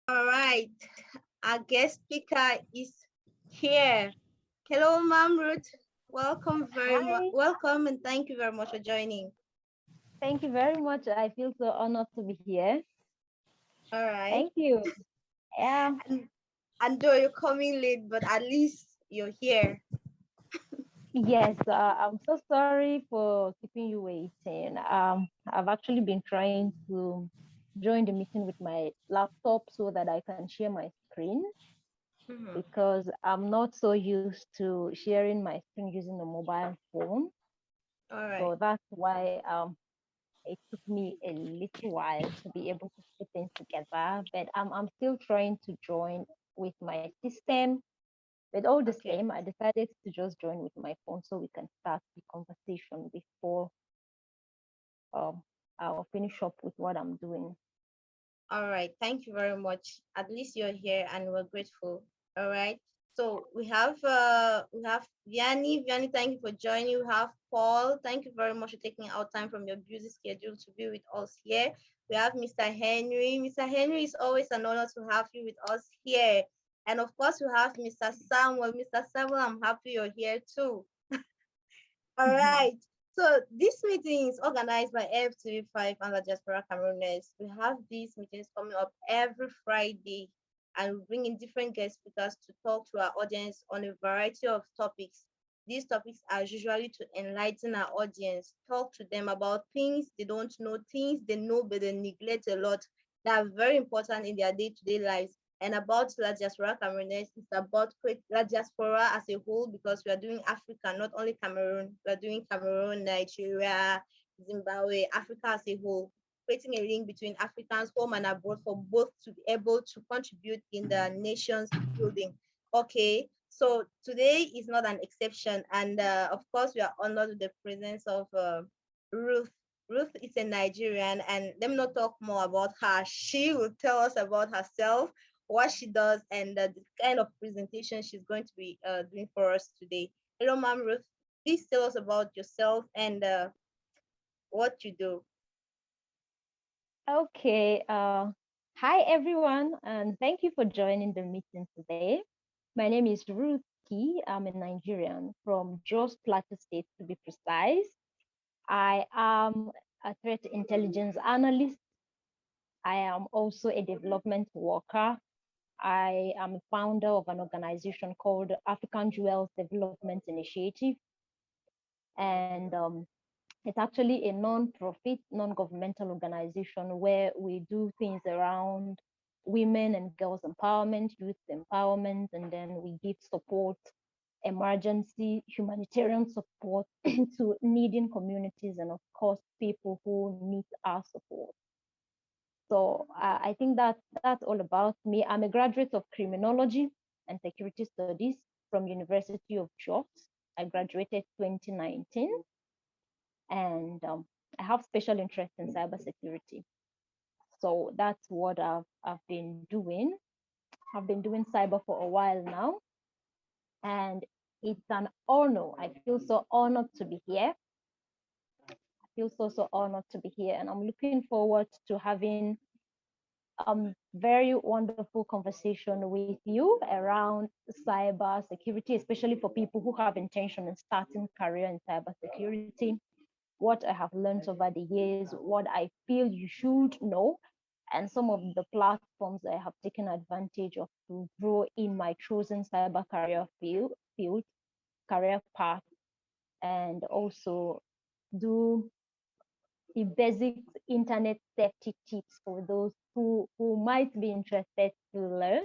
All right, our guest speaker is here. Hello, Ma'am Ruth. Welcome very much. Hi, Welcome and thank you very much for joining. thank you very much. I feel so honored to be here. All right. Thank you. Yeah, And, and though you're coming late, but at least you're here. yes, I'm so sorry for keeping you waiting. I've actually been trying to join the meeting with my laptop so that I can share my screen Mhm. because I'm not so used to sharing my screen using a mobile phone. All right. So that's why it took me a little while to be able to put things together. But I'm still trying to join with my system. But all the Okay. same, I decided to just join with my phone so we can start the conversation before um, I'll finish up with what I'm doing. All right. Thank you very much. At least you're here and we're grateful. All right. So we have Vianney. Vianney, thank you for joining. We have Paul. Thank you very much for taking out time from your busy schedule to be with us here. We have Mr. Henry. Mr. Henry, it's always an honor to have you with us here. And of course, we have Mr. Samuel. Mr. Samuel, I'm happy you're here too. All right. So this meeting is organized by FTV5 and the Diaspora Camerooners. We have these meetings coming up every Friday, and we bring in different guest speakers to talk to our audience on a variety of topics. These topics are usually to enlighten our audience, talk to them about things they don't know, things they know but they neglect a lot that are very important in their day-to-day lives. And about La Diaspora Camerooners, it's about La Diaspora as a whole because we are doing Africa, not only Cameroon. We are doing Cameroon, Nigeria, Zimbabwe, Africa as a whole, creating a link between Africans home and abroad for both to be able to contribute in the nation's building. Okay, so today is not an exception, and of course we are honored with the presence of Ruth. Ruth is a Nigerian, and let me not talk more about her. She will tell us about herself, what she does, and the kind of presentation she's going to be doing for us today. Hello, Ma'am Ruth. Please tell us about yourself and what you do. Okay. Hi, everyone, and thank you for joining the meeting today. My name is Ruth Key. I'm a Nigerian from Jos Plateau State, to be precise. I am a threat intelligence analyst. I am also a development worker. I am a founder of an organization called African Jewels Development Initiative. And it's actually a non-profit, non-governmental organization where we do things around women and girls empowerment, youth empowerment, and then we give support, emergency humanitarian support to needing communities and of course people who need our support. So I think that that's all about me. I'm a graduate of criminology and security studies from University of Jos. I graduated 2019, and I have special interest in cybersecurity. So that's what I've been doing. I've been doing cyber for a while now, and it's an honor. I feel so honored to be here. I feel so honored to be here, and I'm looking forward to having very wonderful conversation with you around cyber security, especially for people who have intention in starting career in cyber security, what I have learned over the years, what I feel you should know, and some of the platforms I have taken advantage of to grow in my chosen cyber career field career path, and also do the basic internet safety tips for those who might be interested to learn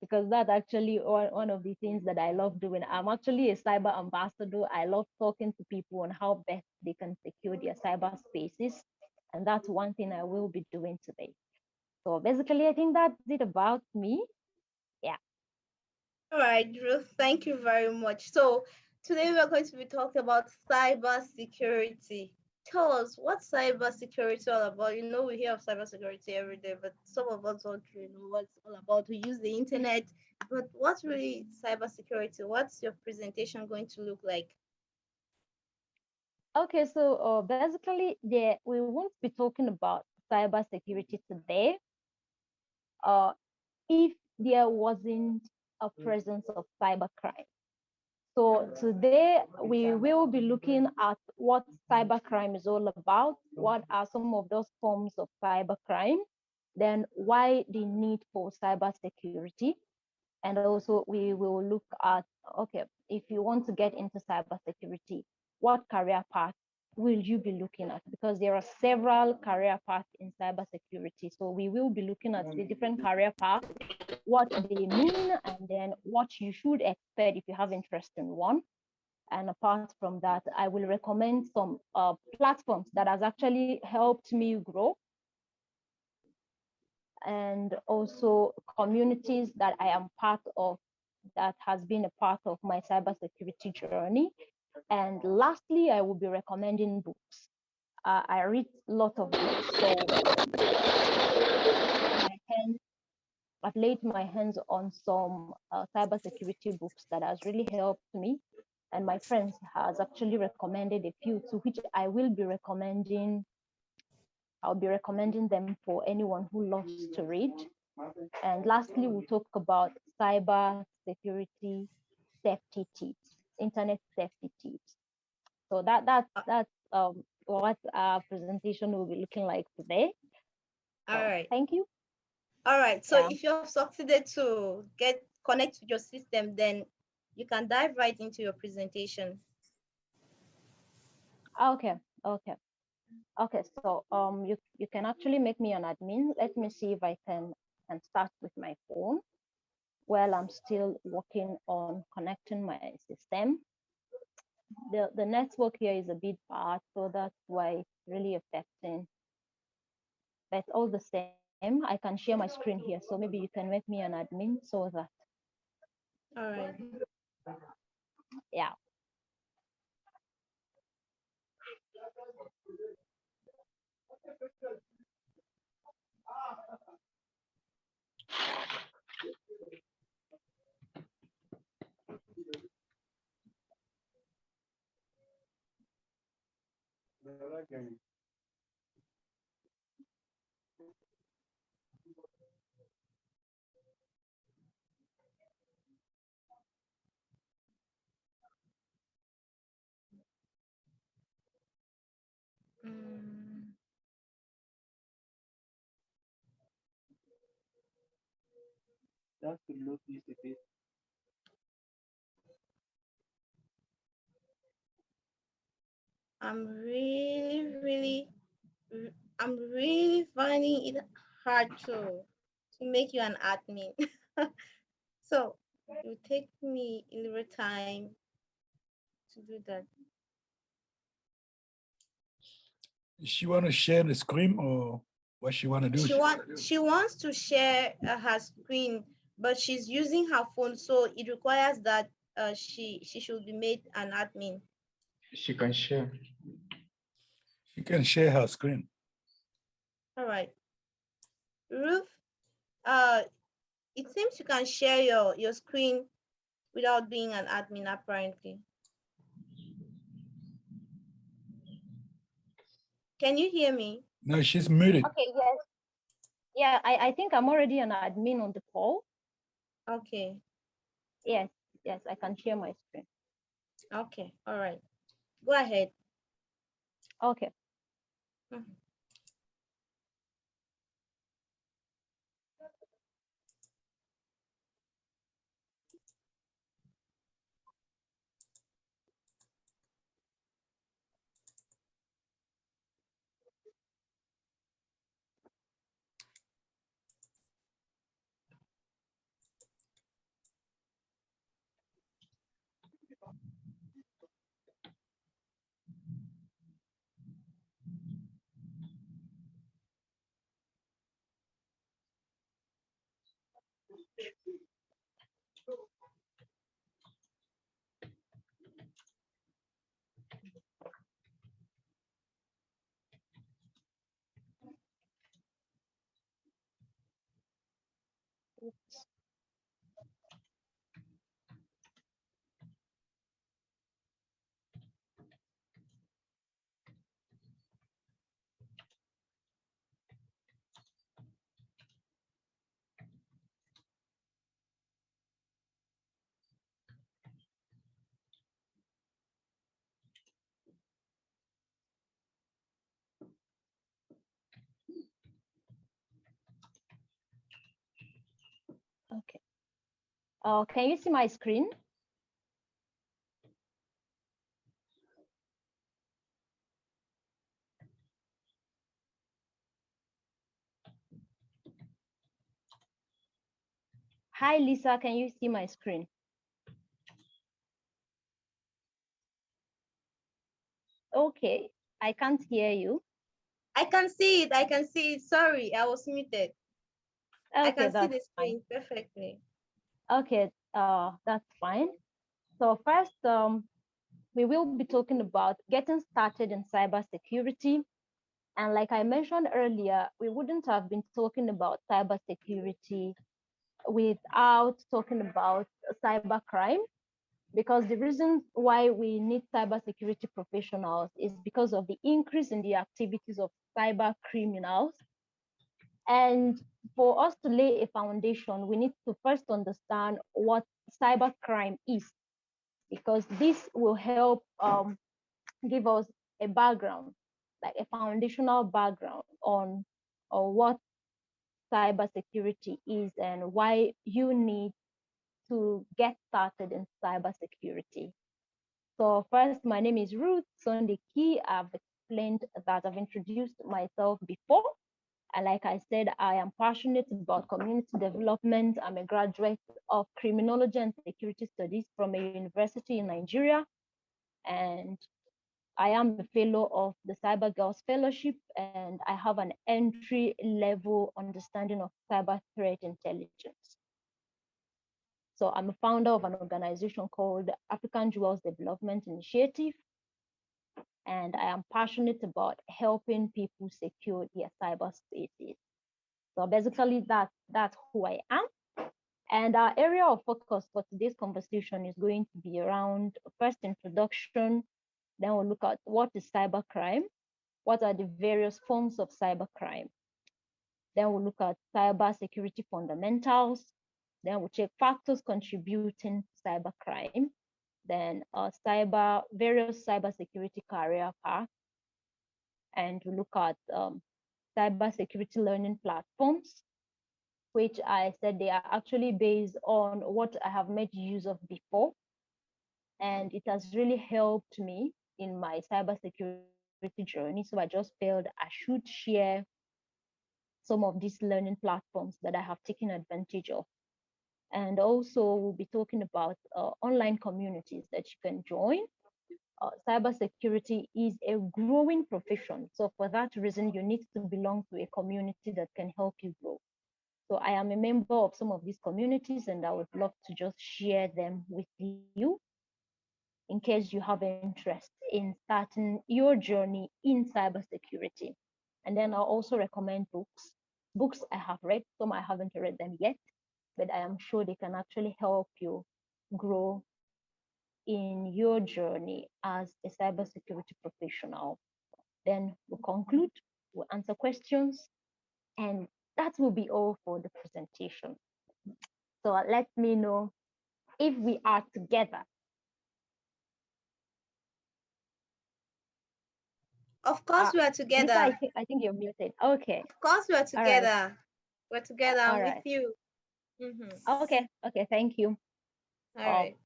because that's actually one of the things that I love doing. I'm actually a cyber ambassador. I love talking to people on how best they can secure their cyberspaces, and that's one thing I will be doing today. So basically I think that's it about me. Yeah. All right, Ruth, thank you very much. So today we're going to be talking about cyber security. Tell us what's cyber security all about. You know, we hear of cyber security every day, but some of us don't really know what it's all about. We use the internet, but what's really cyber security? What's your presentation going to look like? Okay, so basically we won't be talking about cyber security today. if there wasn't a presence of cybercrime. So today we will be looking at what cybercrime is all about, what are some of those forms of cybercrime, then why the need for cybersecurity, and also we will look at, okay, if you want to get into cybersecurity, what career path will you be looking at? Because there are several career paths in cybersecurity. So we will be looking at the different career paths, what they mean, and then what you should expect if you have interest in one. And apart from that, I will recommend some platforms that has actually helped me grow, and also communities that I am part of that has been a part of my cybersecurity journey. And lastly, I will be recommending books. I read a lot of books, so I've laid my hands on some cybersecurity books that has really helped me. And my friends has actually recommended a few, to which I will be recommending. I'll be recommending them for anyone who loves to read. And lastly, we'll talk about cyber security safety tips, internet safety tips. So that's what our presentation will be looking like today. All So right. thank you. All right. So Yeah. if you have succeeded to get connect with your system, then you can dive right into your presentation. Okay. Okay. Okay. So you can actually make me an admin. Let me see if I can start with my phone while I'm still working on connecting my system. The network here is a bit bad, so that's why it's really affecting. But all the same, I can share my screen here, so maybe you can make me an admin so that, All right. yeah. Mm, I'm I'm really finding it hard to make you an admin. So it will take me a little time to do that. She want to share the screen or what she want to do? She wants to share her screen, but she's using her phone, so it requires that she should be made an admin. She can share. She can share her screen. All right, Ruth. Uh, it seems you can share your screen without being an admin, apparently. Can you hear me? No, she's muted. Okay, yes. Yeah, I think I'm already an admin on the call. Okay. Yes, yes, I can share my screen. Okay. All right. Go ahead. Okay. Mhm. Can you see my screen? Hi, Lisa, can you see my screen? Okay, I can't hear you. I can see it. I can see it. Sorry, I was muted. I Okay, can see that's the fine. screen perfectly. Okay, that's fine. So first, we will be talking about getting started in cybersecurity. And like I mentioned earlier, we wouldn't have been talking about cybersecurity without talking about cybercrime, because the reason why we need cybersecurity professionals is because of the increase in the activities of cyber criminals. And for us to lay a foundation, we need to first understand what cybercrime is, because this will help give us a background, like a foundational background on what cybersecurity is and why you need to get started in cybersecurity. So first, my name is Ruth Sondeki. I've explained that I've introduced myself before. And like I said, I am passionate about community development. I'm a graduate of criminology and security studies from a university in Nigeria. And I am a fellow of the Cyber Girls Fellowship, and I have an entry level understanding of cyber threat intelligence. So I'm a founder of an organization called African Jewels Development Initiative, and I am passionate about helping people secure their cyber spaces. So basically, that's who I am. And our area of focus for today's conversation is going to be around first introduction, then we'll look at what is cybercrime, what are the various forms of cybercrime. Then we'll look at cyber security fundamentals. Then we'll check factors contributing to cybercrime. Then various cybersecurity career paths, and we look at cybersecurity learning platforms, which I said they are actually based on what I have made use of before. And it has really helped me in my cybersecurity journey. So I just felt I should share some of these learning platforms that I have taken advantage of. And also, we'll be talking about online communities that you can join. Cybersecurity is a growing profession. So for that reason, you need to belong to a community that can help you grow. So I am a member of some of these communities, and I would love to just share them with you in case you have interest in starting your journey in cybersecurity. And then I'll also recommend books. Books I have read, some I haven't read them yet, but I am sure they can actually help you grow in your journey as a cybersecurity professional. Then we'll conclude, we'll answer questions, and that will be all for the presentation. So let me know if we are together. Of course, we are Lisa, together. I think you're muted. Okay. Of course, we are All right. together. We're together. I'm All with right. you. Mm-hmm. Okay. Thank you. All right.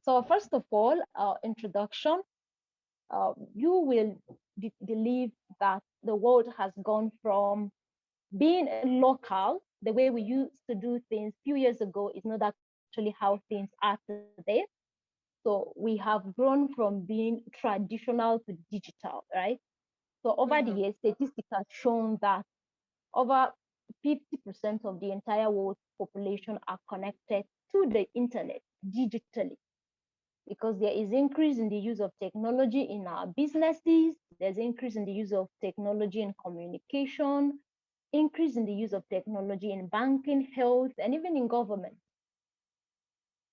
So first of all, introduction. You will believe that the world has gone from being local, the way we used to do things a few years ago, is not actually how things are today. So we have grown from being traditional to digital, right? So over the Mm-hmm. years, statistics have shown that over 50% of the entire world population are connected to the internet digitally, because there is increase in the use of technology in our businesses, there's increase in the use of technology in communication, increase in the use of technology in banking, health, and even in government.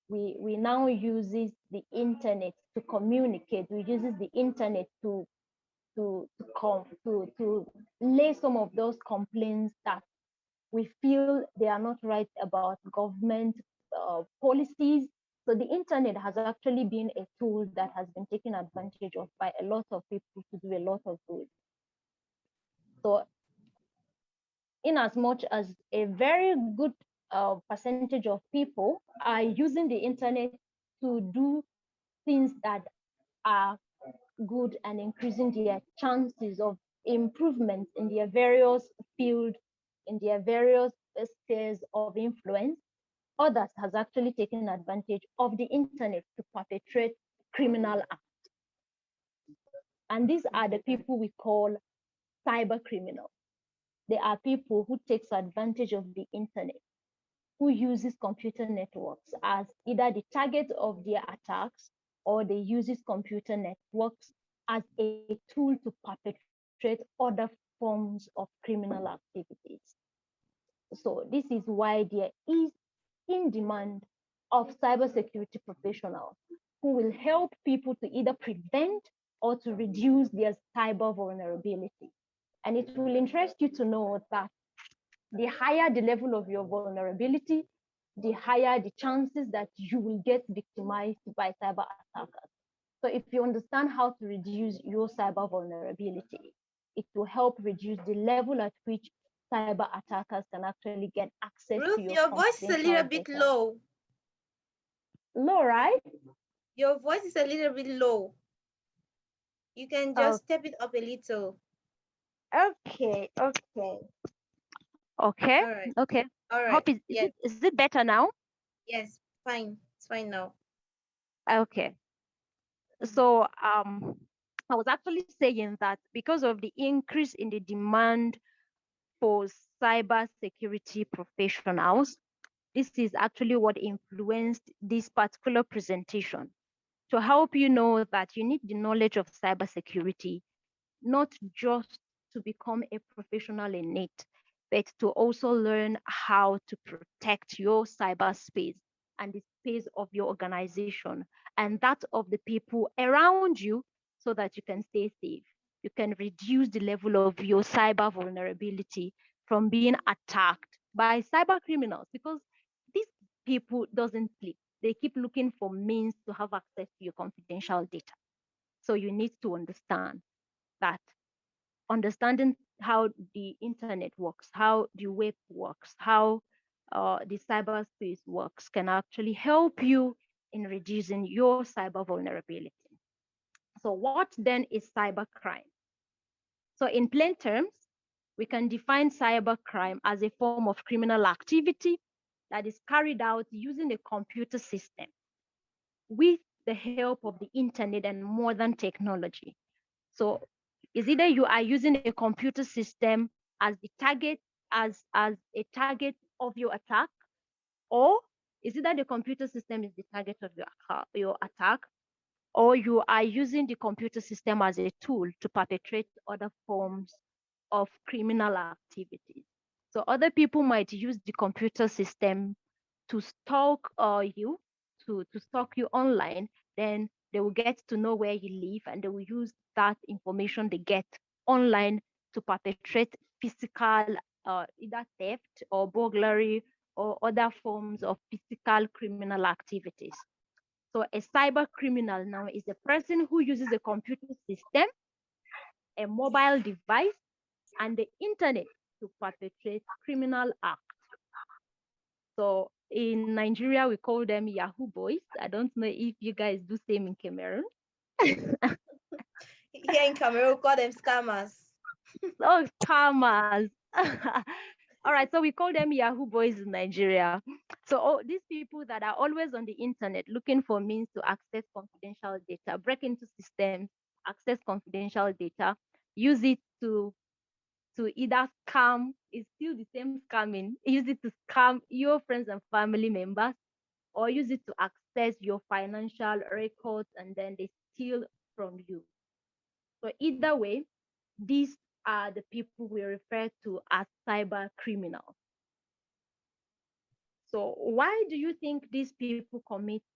We now uses the internet to communicate. We uses the internet to lay some of those complaints that we feel they are not right about government policies. So the internet has actually been a tool that has been taken advantage of by a lot of people to do a lot of good. So in as much as a very good percentage of people are using the internet to do things that are good and increasing their chances of improvement in their various fields, in their various spheres of influence. Others has actually taken advantage of the internet to perpetrate criminal acts. And these are the people we call cyber criminals. They are people who takes advantage of the internet, who uses computer networks as either the target of their attacks, or they uses computer networks as a tool to perpetrate other forms of criminal activities. So this is why there is in demand of cybersecurity professionals who will help people to either prevent or to reduce their cyber vulnerability. And it will interest you to know that the higher the level of your vulnerability, the higher the chances that you will get victimized by cyber attackers. So if you understand how to reduce your cyber vulnerability, it will help reduce the level at which cyber attackers can actually get access to Ruth, your your voice is a confidential little bit data. low. Low, right? Your voice is a little bit low. You can Oh, just step it up a little. okay. Okay, All right. okay. All right. Hope Yes. is it better now? Yes. Fine. It's fine now. Okay. Mhm. So I was actually saying that because of the increase in the demand for cyber security professionals, this is actually what influenced this particular presentation to help you know that you need the knowledge of cybersecurity, not just to become a professional in it, but to also learn how to protect your cyberspace and the space of your organization and that of the people around you so that you can stay safe. You can reduce the level of your cyber vulnerability from being attacked by cyber criminals because these people doesn't sleep. They keep looking for means to have access to your confidential data. So you need to understand that understanding how the internet works, how the web works, how the cyberspace works can actually help you in reducing your cyber vulnerability. So, what then is cybercrime? So, in plain terms, we can define cybercrime as a form of criminal activity that is carried out using a computer system with the help of the internet and modern technology. So is either you are using a computer system as the target, as a target of your attack, or is it that the computer system is the target of your attack, or you are using the computer system as a tool to perpetrate other forms of criminal activities. So other people might use the computer system to stalk you, to stalk you online. Then they will get to know where you live and they will use that information they get online to perpetrate physical either theft or burglary or other forms of physical criminal activities. So a cyber criminal now is a person who uses a computer system, a mobile device, and the internet to perpetrate criminal acts. So in Nigeria, we call them Yahoo boys. I don't know if you guys do same in Cameroon. Here in Cameroon, we call them scammers. Oh, scammers. All right, so we call them Yahoo boys in Nigeria. So these people that are always on the internet looking for means to access confidential data, break into systems, access confidential data, use it to either scam, it's still the same scamming, use it to scam your friends and family members, or use it to access your financial records and then they steal from you. So either way, these are the people we refer to as cyber criminals. So why do you think these people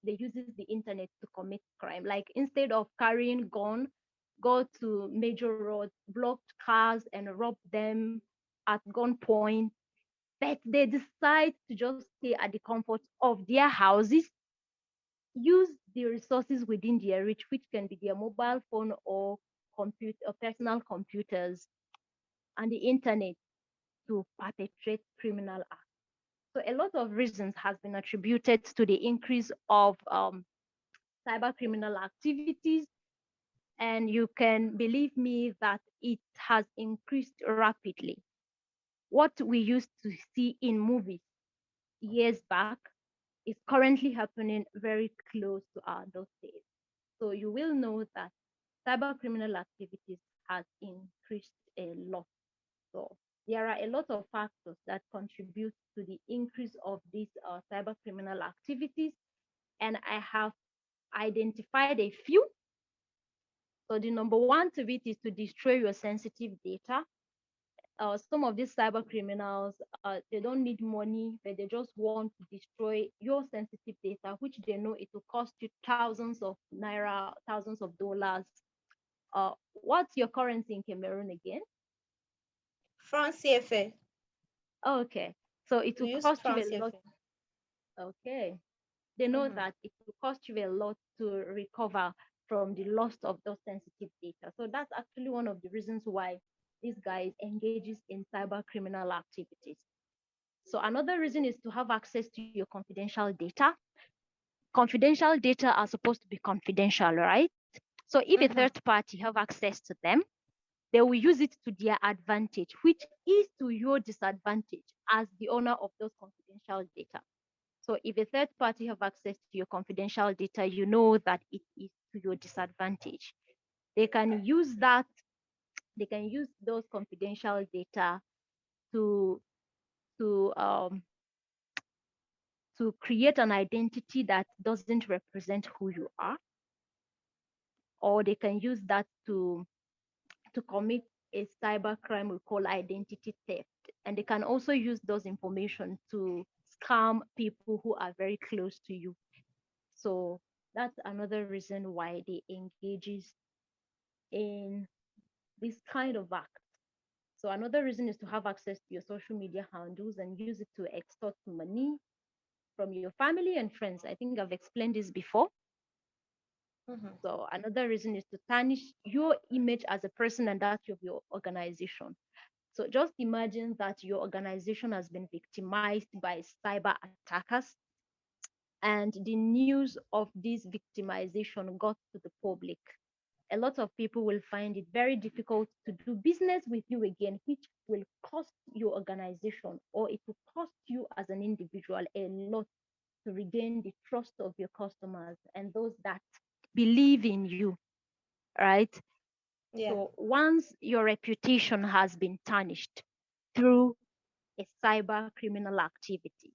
they uses the internet to commit crime? Like instead of carrying gun, go to major roads, block cars and rob them at gunpoint, but they decide to just stay at the comfort of their houses, use the resources within their reach, which can be their mobile phone or computer or personal computers and the internet to perpetrate criminal acts. So a lot of reasons has been attributed to the increase of cyber criminal activities, and you can believe me that it has increased rapidly. What we used to see in movies years back is currently happening very close to our doorstep. So you will know that cyber criminal activities has increased a lot. So there are a lot of factors that contribute to the increase of these cyber criminal activities, and I have identified a few. So the number one to it is to destroy your sensitive data. Some of these cyber criminals, they don't need money, but they just want to destroy your sensitive data, which they know it will cost you thousands of naira, thousands of dollars. What's your currency in Cameroon again? France CFA. Okay, so it will We use cost you France a lot. CFA. Okay, they know Mm-hmm. that it will cost you a lot to recover from the loss of those sensitive data. So that's actually one of the reasons why this guy engages in cyber criminal activities. So another reason is to have access to your confidential data. Confidential data are supposed to be confidential, right? So if a Mm-hmm. third party have access to them, they will use it to their advantage, which is to your disadvantage as the owner of those confidential data. So if a third party have access to your confidential data, you know that it is to your disadvantage. They can use that, they can use those confidential data to to um, to create an identity that doesn't represent who you are, or they can use that to commit a cyber crime we call identity theft. And they can also use those information to scam people who are very close to you. So that's another reason why they engages in this kind of act. So another reason is to have access to your social media handles and use it to extort money from your family and friends. I think I've explained this before. Mm-hmm. So another reason is to tarnish your image as a person and that of your organization. So just imagine that your organization has been victimized by cyber attackers, and the news of this victimization got to the public. A lot of people will find it very difficult to do business with you again, which will cost your organization, or it will cost you as an individual a lot to regain the trust of your customers and those that believe in you, right? Yeah. So once your reputation has been tarnished through a cyber criminal activity,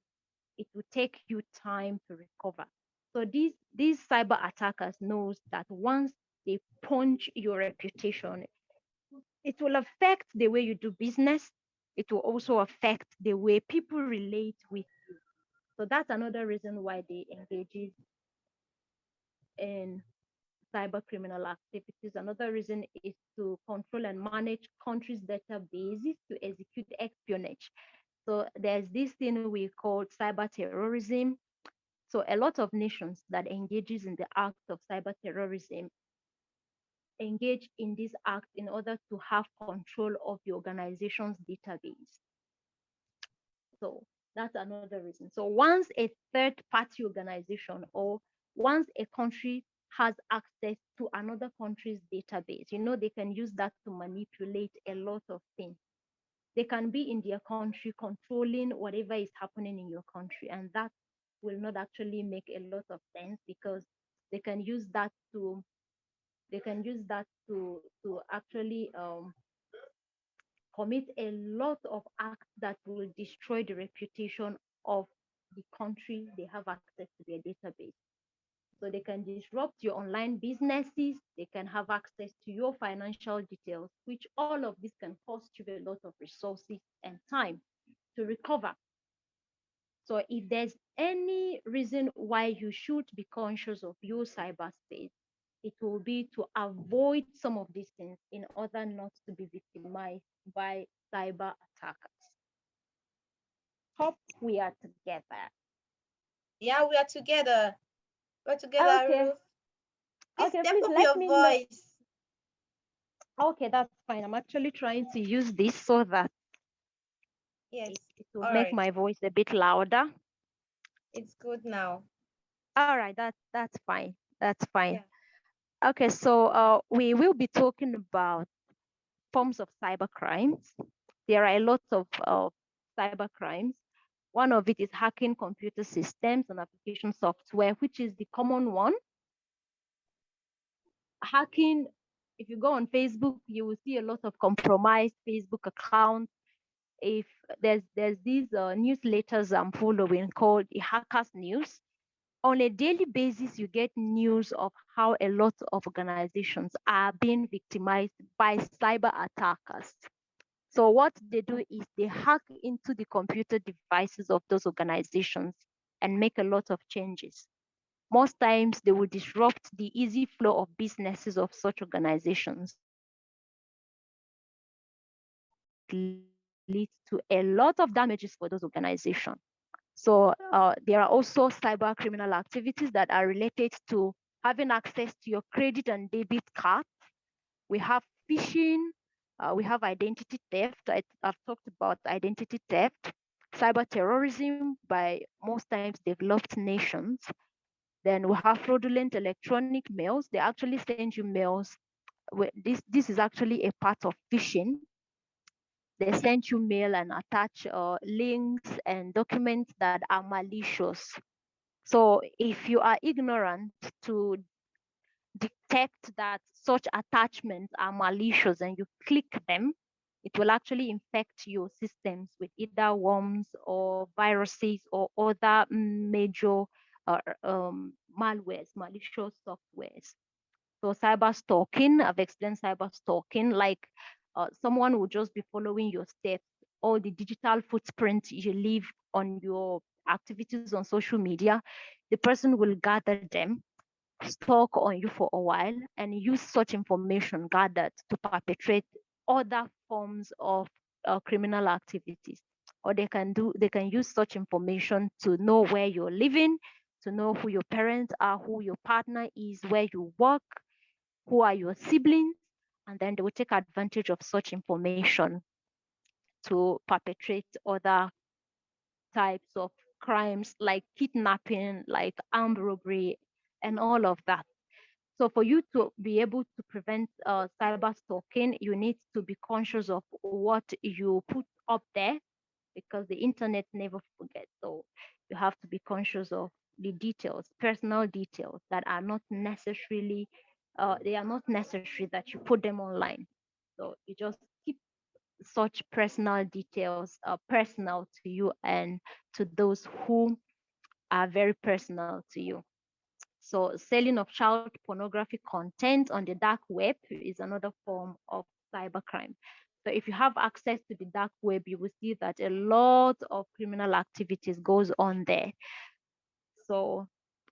it will take you time to recover. So these cyber attackers knows that once they punch your reputation, it will affect the way you do business. It will also affect the way people relate with you. So that's another reason why they engage in cyber criminal activities. Another reason is to control and manage countries' databases to execute espionage. So there's this thing we call cyber terrorism. So a lot of nations that engages in the act of cyber terrorism engage in this act in order to have control of the organization's database. So that's another reason. So once a third party organization or once a country has access to another country's database, you know, they can use that to manipulate a lot of things. They can be in their country controlling whatever is happening in your country, and that will not actually make a lot of sense because they can use that to actually commit a lot of acts that will destroy the reputation of the country they have access to their database. So they can disrupt your online businesses, they can have access to your financial details, which all of this can cost you a lot of resources and time to recover. So if there's any reason why you should be conscious of your cyberspace, it will be to avoid some of these things in order not to be victimized by cyber attackers. Hope we are together. Yeah, we are together. We're together, Okay, Ruth. Please okay, step please up let your me know. voice. Okay, that's fine. I'm actually trying to use this so that Yes. It will All make right. my voice a bit louder. It's good now. All right, that's fine. That's fine. Yeah. Okay, so we will be talking about forms of cyber crimes. There are a lot of cyber crimes. One of it is hacking computer systems and application software, which is the common one. Hacking, if you go on Facebook, you will see a lot of compromised Facebook accounts. If there's these newsletters I'm following called the Hackers News. On a daily basis, you get news of how a lot of organizations are being victimized by cyber attackers. So what they do is they hack into the computer devices of those organizations and make a lot of changes. Most times they will disrupt the easy flow of businesses of such organizations. Leads to a lot of damages for those organizations. So there are also cyber criminal activities that are related to having access to your credit and debit card. We have phishing, we have identity theft. I've talked about identity theft, cyber terrorism by most times developed nations. Then we have fraudulent electronic mails. They actually send you mails. This is actually a part of phishing. They send you mail and attach links and documents that are malicious. So if you are ignorant to detect that such attachments are malicious and you click them, it will actually infect your systems with either worms or viruses or other major malwares, malicious softwares. So cyber stalking, I've explained cyber stalking, like someone will just be following your steps, all the digital footprint you leave on your activities on social media. The person will gather them, stalk on you for a while, and use such information gathered to perpetrate other forms of criminal activities. Or they can use such information to know where you're living, to know who your parents are, who your partner is, where you work, who are your siblings, and then they will take advantage of such information to perpetrate other types of crimes like kidnapping, like armed robbery, and all of that. So for you to be able to prevent cyber stalking, you need to be conscious of what you put up there because the internet never forgets. So you have to be conscious of the details, personal details that are not necessarily, they are not necessary that you put them online. So you just keep such personal details personal to you and to those who are very personal to you. So selling of child pornography content on the dark web is another form of cybercrime. So if you have access to the dark web, you will see that a lot of criminal activities goes on there. So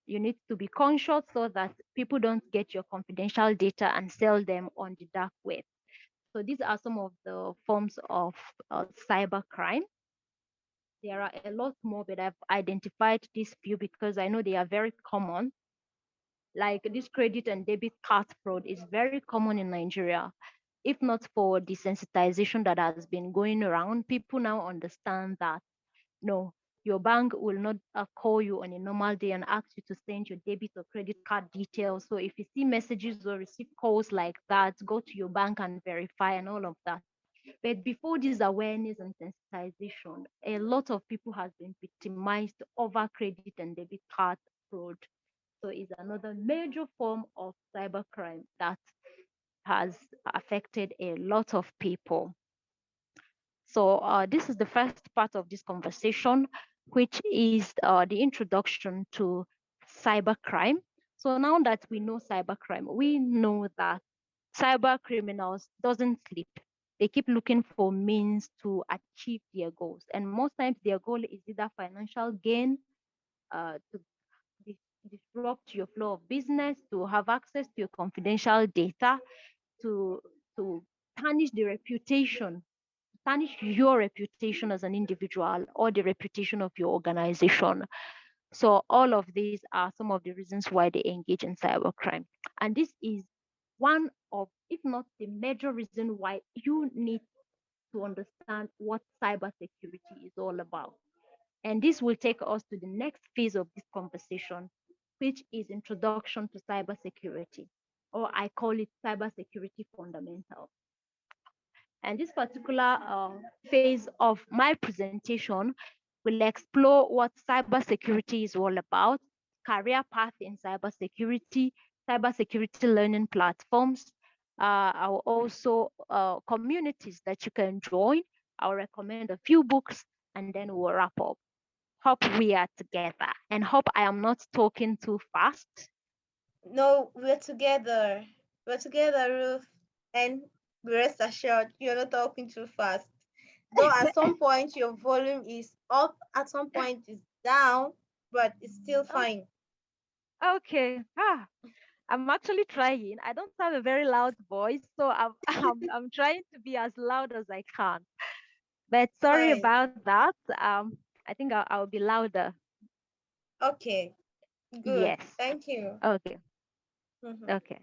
you need to be conscious so that people don't get your confidential data and sell them on the dark web. So these are some of the forms of cybercrime. There are a lot more, but I've identified these few because I know they are very common. Like this credit and debit card fraud is very common in Nigeria. If not for desensitization that has been going around, people now understand that no, your bank will not call you on a normal day and ask you to send your debit or credit card details. So if you see messages or receive calls like that, go to your bank and verify and all of that. But before this awareness and sensitization, a lot of people has been victimized over credit and debit card fraud. So it's another major form of cybercrime that has affected a lot of people. So this is the first part of this conversation, which is the introduction to cybercrime. So now that we know cybercrime, we know that cyber criminals doesn't sleep. They keep looking for means to achieve their goals. And most times their goal is either financial gain, to disrupt your flow of business, to have access to your confidential data, to to tarnish the reputation, tarnish your reputation as an individual or the reputation of your organization. So all of these are some of the reasons why they engage in cybercrime. And this is one of, if not the major reason why you need to understand what cybersecurity is all about. And this will take us to the next phase of this conversation, which is introduction to cybersecurity, or I call it cybersecurity fundamentals. And this particular phase of my presentation will explore what cybersecurity is all about, career path in cybersecurity, cybersecurity learning platforms, also communities that you can join. I'll recommend a few books and then we'll wrap up. Hope we are together and hope I am not talking too fast. No, we're together. We're together, Ruth. And rest assured, you're not talking too fast. Though at some point your volume is up, at some point it's down, but it's still fine. Okay. I'm actually trying. I don't have a very loud voice, so I'm trying to be as loud as I can. But sorry Fine. about that. I think I'll be louder. Okay. Good. Yes. Thank you. Okay. Mhm. Okay.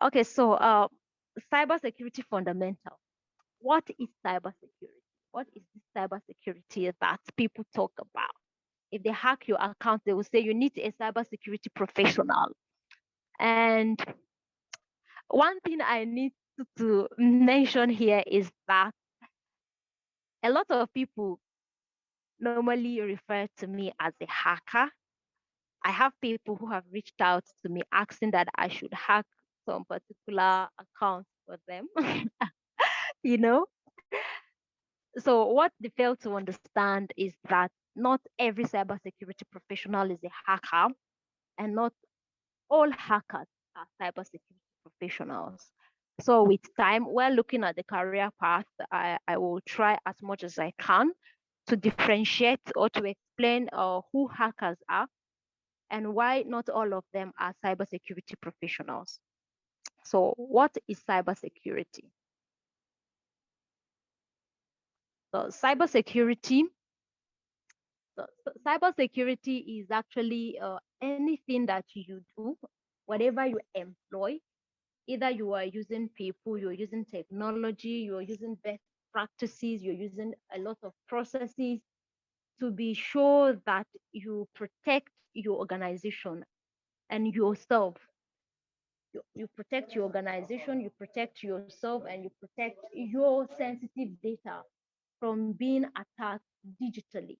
Okay. So, cybersecurity fundamental. What is cybersecurity? What is this cybersecurity that people talk about? If they hack your account, they will say you need a cybersecurity professional. And one thing I need to mention here is that a lot of people normally refer to me as a hacker. I have people who have reached out to me asking that I should hack some particular accounts for them, you know. So what they fail to understand is that not every cybersecurity professional is a hacker, and not all hackers are cybersecurity professionals. So with time, we're looking at the career path. I will try as much as I can to differentiate or to explain who hackers are and why not all of them are cybersecurity professionals. So what is cybersecurity? So cybersecurity is actually anything that you do, whatever you employ, either you are using people, you're using technology, you're using best practices, you're using a lot of processes to be sure that you protect your organization and yourself. You protect your organization, you protect yourself, and you protect your sensitive data from being attacked digitally.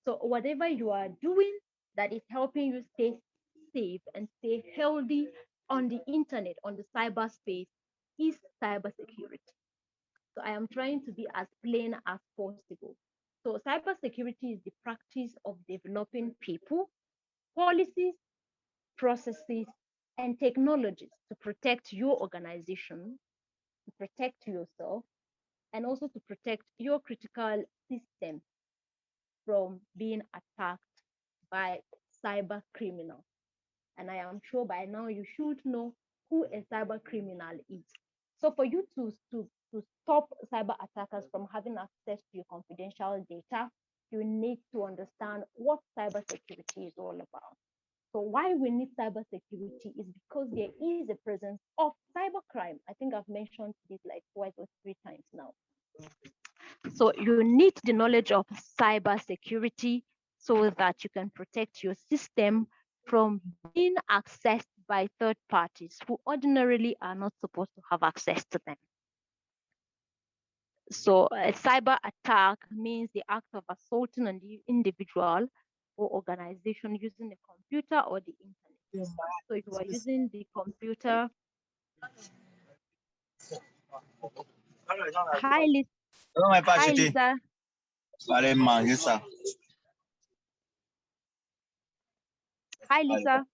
So whatever you are doing that is helping you stay safe and stay healthy on the internet, on the cyberspace, is cybersecurity. So I am trying to be as plain as possible. So cybersecurity is the practice of developing people, policies, processes, and technologies to protect your organization, to protect yourself, and also to protect your critical system from being attacked by cyber criminals. And I am sure by now you should know who a cyber criminal is. So for you to stop cyber attackers from having access to your confidential data, you need to understand what cybersecurity is all about. So why we need cybersecurity is because there is a presence of cybercrime. I think I've mentioned this like twice or three times now. So you need the knowledge of cybersecurity so that you can protect your system from being accessed by third parties who ordinarily are not supposed to have access to them. So a cyber attack means the act of assaulting an individual or organization using a computer or the internet. So if you are using the computer, hi, hi Lisa. Hi Lisa.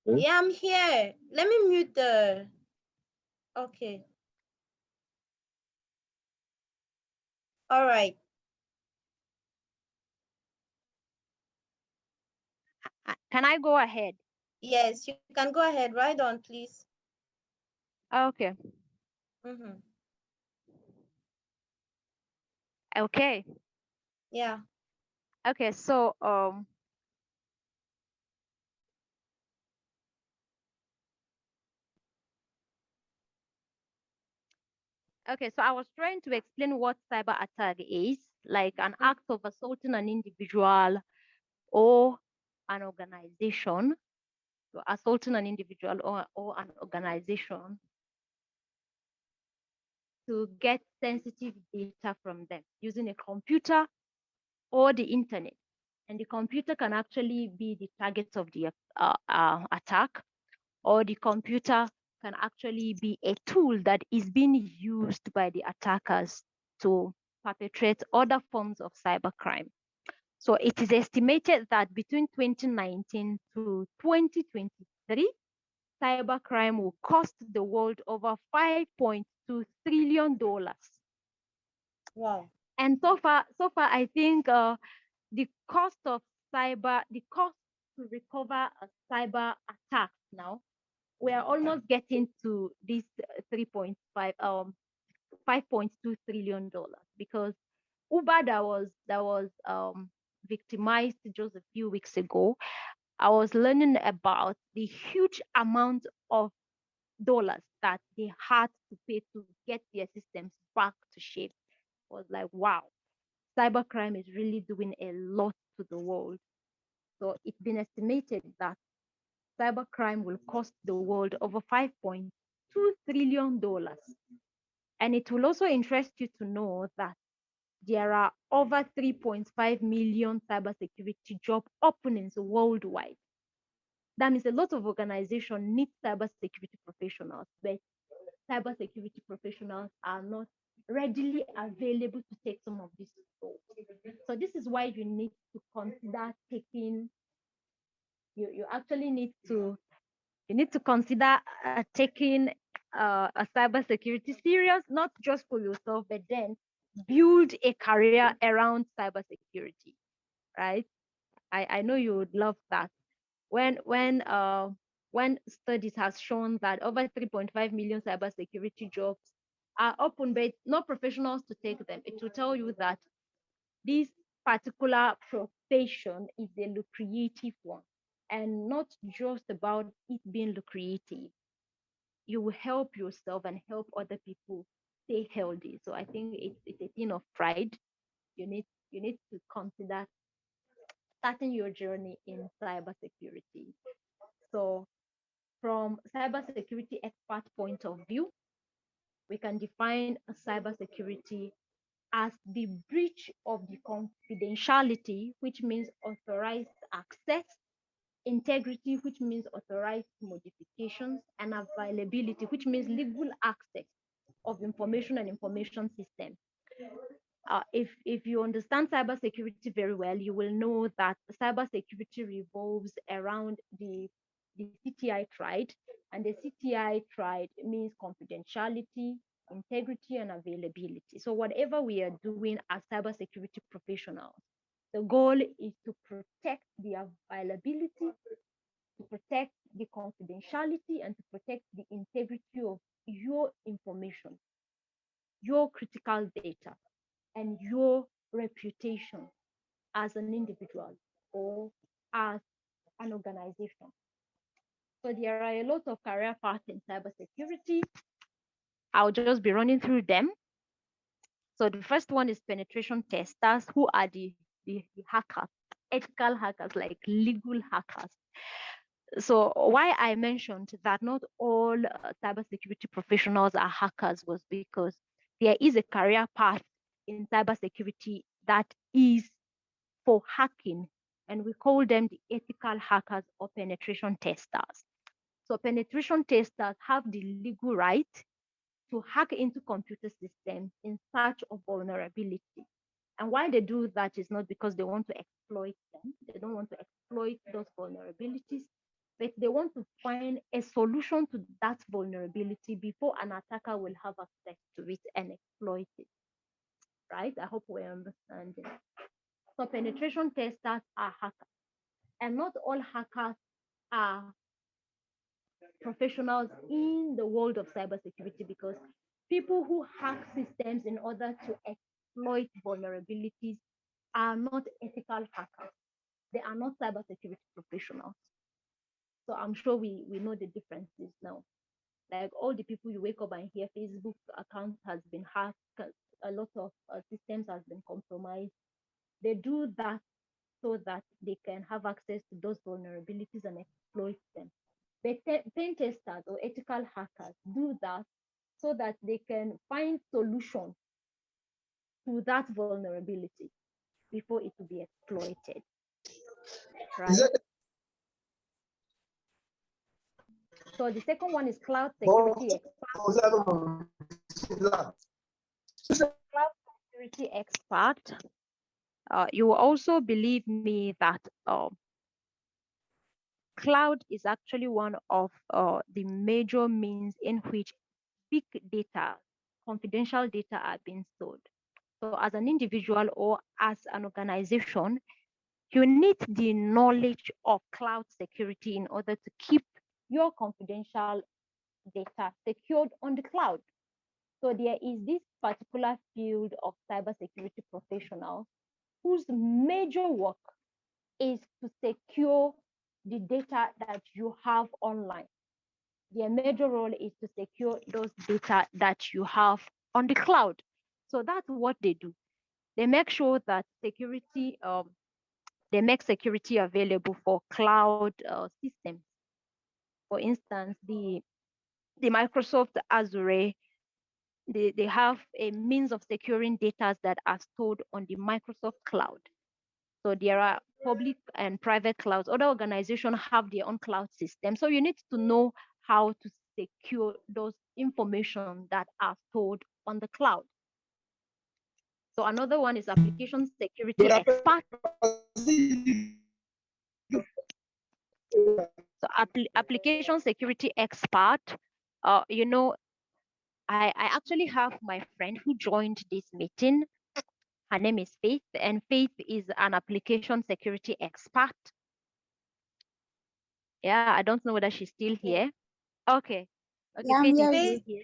Yeah, I'm here. Let me mute the. Okay. All right. Can I go ahead? Yes, you can go ahead. Right on, please. Okay. Mm-hmm. Okay. Yeah. Okay. So Okay, so I was trying to explain what cyber attack is, like an Mm. act of assaulting an individual or an organization, so assaulting an individual or an organization to get sensitive data from them using a computer or the internet. And the computer can actually be the target of the attack, or the computer can actually be a tool that is being used by the attackers to perpetrate other forms of cybercrime. So it is estimated that between 2019 to 2023, cybercrime will cost the world over $5.2 trillion. Wow. And so far, I think the cost of the cost to recover a cyber attack now, we are almost getting to this 5.2 trillion dollars, because Uber that was victimized just a few weeks ago, I was learning about the huge amount of dollars that they had to pay to get their systems back to shape. I was like, wow, cybercrime is really doing a lot to the world. So it's been estimated that cybercrime will cost the world over $5.2 trillion. And it will also interest you to know that there are over 3.5 million cybersecurity job openings worldwide. That means a lot of organizations need cybersecurity professionals, but cybersecurity professionals are not readily available to take some of these roles. So this is why you need to consider taking, you actually need to, you need to consider taking a cybersecurity serious, not just for yourself, but then build a career around cybersecurity, right? I know you would love that. When when uh when studies has shown that over 3.5 million cybersecurity jobs are open, but not professionals to take them, it will tell you that this particular profession is a lucrative one, and not just about it being lucrative. You will help yourself and help other people stay healthy. So I think it's a thing of pride. You need to consider starting your journey in cybersecurity. So from cybersecurity expert point of view, we can define a cybersecurity as the breach of the confidentiality, which means authorized access, integrity, which means authorized modifications, and availability, which means legal access of information and information systems. If you understand cybersecurity very well, you will know that cybersecurity revolves around the CTI triad, and the CTI triad means confidentiality, integrity, and availability. So whatever we are doing as cybersecurity professionals, the goal is to protect the availability, to protect the confidentiality, and to protect the integrity of your information, your critical data, and your reputation as an individual or as an organization. So there are a lot of career paths in cybersecurity. I'll just be running through them. So the first one is penetration testers, who are the hackers, ethical hackers, like legal hackers. So why I mentioned that not all cybersecurity professionals are hackers was because there is a career path in cybersecurity that is for hacking, and we call them the ethical hackers or penetration testers. So penetration testers have the legal right to hack into computer systems in search of vulnerability. And why they do that is not because they want to exploit them. They don't want to exploit those vulnerabilities, but they want to find a solution to that vulnerability before an attacker will have access to it and exploit it. Right? I hope we're understanding. So penetration testers are hackers, and not all hackers are professionals in the world of cybersecurity, because people who hack systems in order to exploit vulnerabilities are not ethical hackers. They are not cybersecurity professionals. So I'm sure we know the differences now. Like all the people you wake up and hear Facebook account has been hacked, a lot of systems has been compromised. They do that so that they can have access to those vulnerabilities and exploit them. The pen testers or ethical hackers do that so that they can find solutions to that vulnerability before it will be exploited, Is right? that So the second one is cloud security expert. Cloud security expert. You will also believe me that cloud is actually one of the major means in which big data, confidential data are being stored. So as an individual or as an organization, you need the knowledge of cloud security in order to keep your confidential data secured on the cloud. So there is this particular field of cybersecurity professional whose major work is to secure the data that you have online. Their major role is to secure those data that you have on the cloud. So that's what they do. They make sure that security, they make security available for cloud systems. For instance, the Microsoft Azure, they have a means of securing data that are stored on the Microsoft cloud. So there are public and private clouds. Other organizations have their own cloud system. So you need to know how to secure those information that are stored on the cloud. So another one is application security expert. So application security expert, you know, I actually have my friend who joined this meeting. Her name is Faith, and Faith is an application security expert. Yeah, I don't know whether she's still here. Okay. Okay, Yeah, I'm Faith is here. still Faith, here.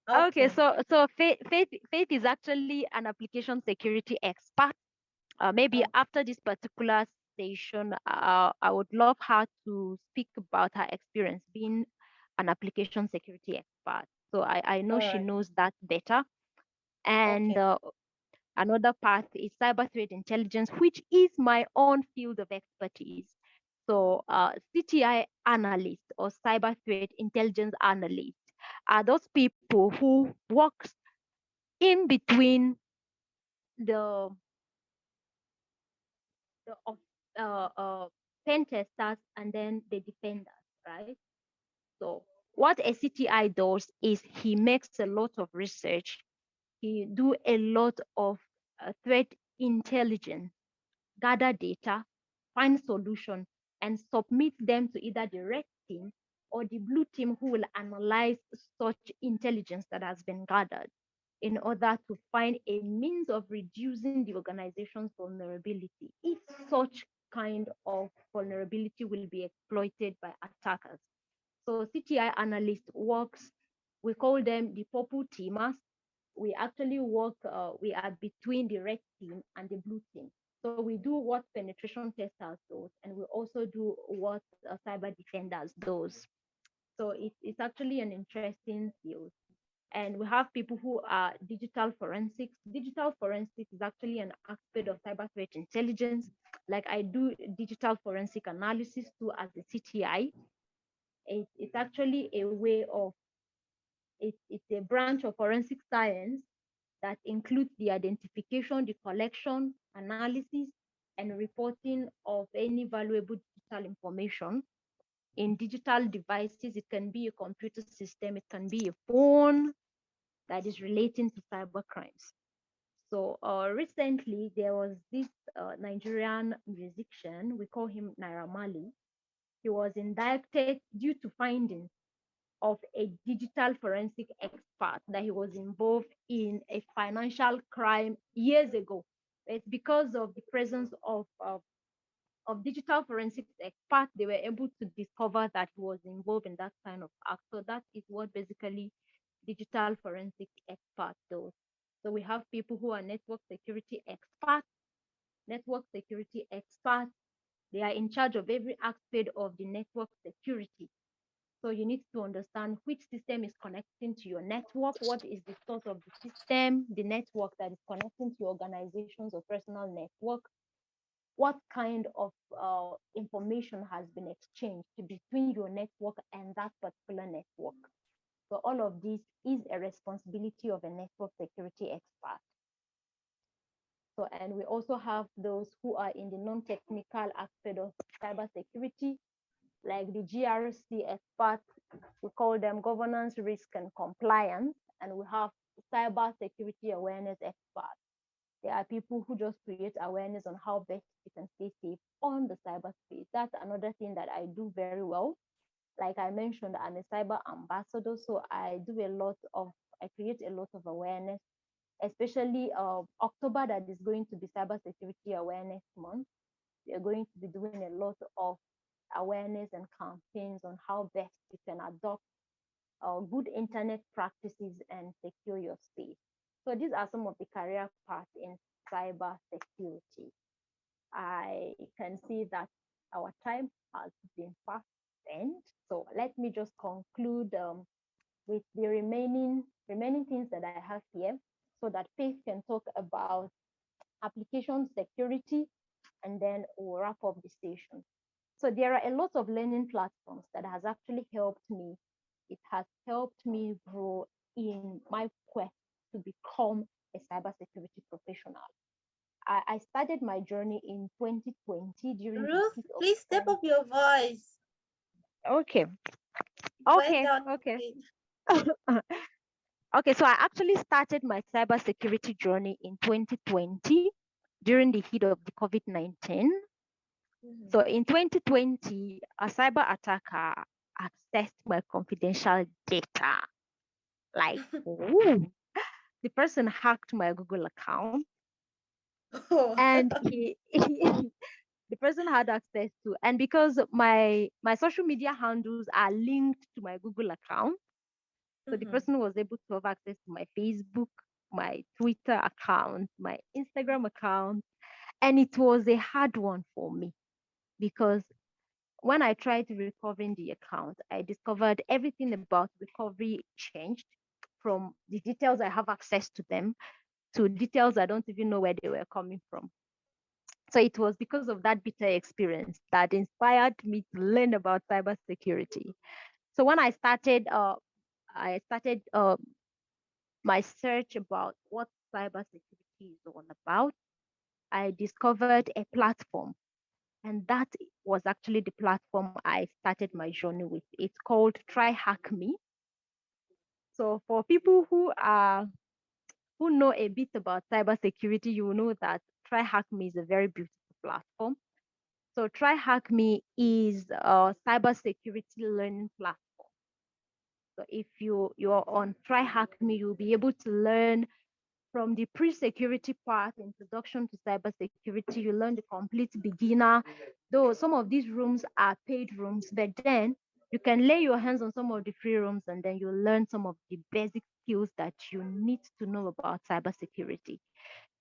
Okay, okay. so Faith is actually an application security expert. Maybe Oh, after this particular session, I would love her to speak about her experience being an application security expert. So I know all she right. knows that better. And Okay. another part is cyber threat intelligence, which is my own field of expertise. So CTI analyst or cyber threat intelligence analyst are those people who works in between the the pen testers and then the defenders, right? So what a CTI does is he makes a lot of research. He do a lot of threat intelligence, gather data, find solution, and submit them to either the red team or the blue team who will analyze such intelligence that has been gathered in order to find a means of reducing the organization's vulnerability if such kind of vulnerability will be exploited by attackers. So CTI analyst works, we call them the purple teamers. We actually work, we are between the red team and the blue team. So we do what penetration testers do, and we also do what cyber defenders does. So it's actually an interesting field. And we have people who are digital forensics. Digital forensics is actually an aspect of cyber threat intelligence. Like I do digital forensic analysis too as a CTI. It's actually a way of, it's a branch of forensic science that includes the identification, the collection, analysis, and reporting of any valuable digital information in digital devices. It can be a computer system, it can be a phone that is relating to cyber crimes. So recently there was this Nigerian musician, we call him Naira Marley. He was indicted due to findings of a digital forensic expert that he was involved in a financial crime years ago. It's because of the presence of digital forensics experts, they were able to discover that he was involved in that kind of act. So that is what basically digital forensic expert does. So we have people who are network security experts, network security experts. They are in charge of every aspect of the network security. So you need to understand which system is connecting to your network, what is the source of the system, the network that is connecting to your organizations or personal network, what kind of information has been exchanged between your network and that particular network. So all of this is a responsibility of a network security expert. So, and we also have those who are in the non-technical aspect of cybersecurity, like the GRC experts. We call them governance, risk, and compliance. And we have cyber security awareness experts. There are people who just create awareness on how best you can stay safe on the cyberspace. That's another thing that I do very well. Like I mentioned, I'm a cyber ambassador, so I create a lot of awareness, especially October, that is going to be Cybersecurity Awareness Month. We are going to be doing a lot of awareness and campaigns on how best you can adopt good internet practices and secure your space. So these are some of the career paths in cyber security. I can see that our time has been fast spent. So let me just conclude with the remaining things that I have here, so that Faith can talk about application security, and then we'll wrap up the session. So there are a lot of learning platforms that has actually helped me. It has helped me grow in my quest to become a cybersecurity professional. I started my journey in 2020 during the Ruth, heat of please step COVID. up your voice. Okay, It went okay, down a okay. bit. Okay, so I actually started my cybersecurity journey in 2020 during the heat of the COVID-19. Mhm. So in 2020, a cyber attacker accessed my confidential data. Like, ooh, the person hacked my Google account, Oh. and the person had access to, and because my social media handles are linked to my Google account, so the Mhm. person was able to have access to my Facebook, my Twitter account, my Instagram account. And it was a hard one for me because when I tried recovering the account, I discovered everything about recovery changed, from the details I have access to them to details I don't even know where they were coming from. So it was because of that bitter experience that inspired me to learn about cybersecurity. So when I started my search about what cybersecurity is all about, I discovered a platform. And that was actually the platform I started my journey with. It's called Try Hack Me. So for people who know a bit about cybersecurity, you will know that Try Hack Me is a very beautiful platform. So Try Hack Me is a cybersecurity learning platform. So if you're on Try Hack Me, you'll be able to learn from the pre-security part, introduction to cybersecurity. You learn the complete beginner. Though some of these rooms are paid rooms, but then you can lay your hands on some of the free rooms, and then you learn some of the basic skills that you need to know about cybersecurity.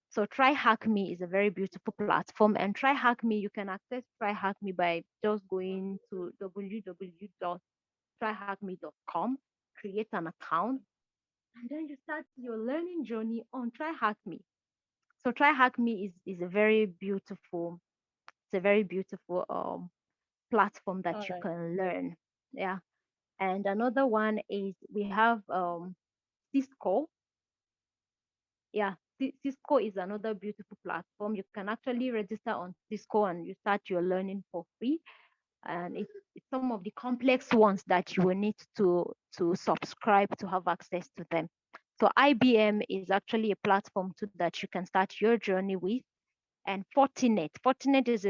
So Try Hack Me is a very beautiful platform, and Try Hack Me, you can access Try Hack Me by just going to www.tryhackme.com, create an account, and then you start your learning journey on Try Hack Me. So Try Hack Me is a very beautiful platform All that you right. can learn. Yeah. And another one is we have Cisco. Yeah, Cisco is another beautiful platform. You can actually register on Cisco and you start your learning for free. And it's some of the complex ones that you will need to subscribe to have access to them. So IBM is actually a platform too that you can start your journey with. And Fortinet is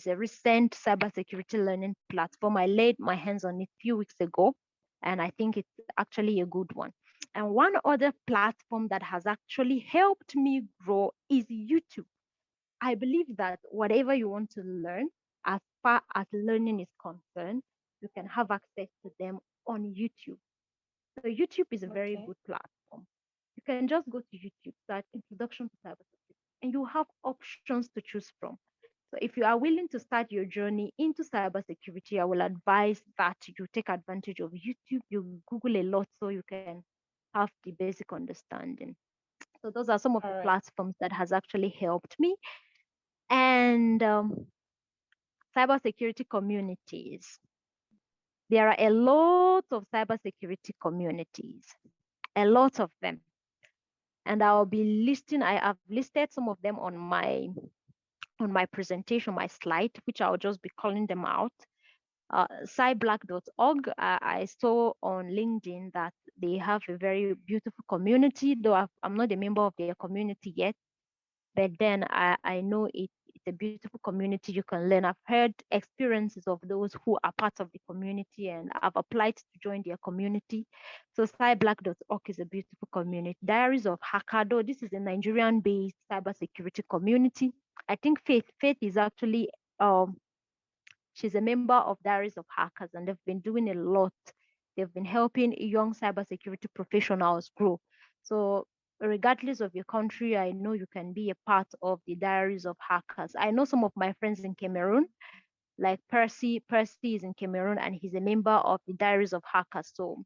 a recent cybersecurity learning platform. I laid my hands on it a few weeks ago, and I think it's actually a good one. And one other platform that has actually helped me grow is YouTube. I believe that whatever you want to learn, as far as learning is concerned, you can have access to them on YouTube. So YouTube is a very Okay. good platform. You can just go to YouTube, start Introduction to Cybersecurity, and you have options to choose from. So if you are willing to start your journey into cybersecurity, I will advise that you take advantage of YouTube. You Google a lot so you can have the basic understanding. So those are some of the All right. platforms that has actually helped me. And cybersecurity communities. There are a lot of cybersecurity communities, a lot of them. And I'll be listing, I have listed some of them on my presentation, my slide, which I'll just be calling them out. Cyblack.org, I saw on LinkedIn that they have a very beautiful community, though I'm not a member of their community yet, but then I know it's a beautiful community you can learn. I've heard experiences of those who are part of the community and I've applied to join their community. So cyblack.org is a beautiful community. Diaries of Hacker, though this is a Nigerian-based cybersecurity community. I think Faith is actually she's a member of Diaries of Hackers, and they've been doing a lot. They've been helping young cybersecurity professionals grow. So, regardless of your country, I know you can be a part of the Diaries of Hackers. I know some of my friends in Cameroon, like Percy. Percy is in Cameroon, and he's a member of the Diaries of Hackers. So,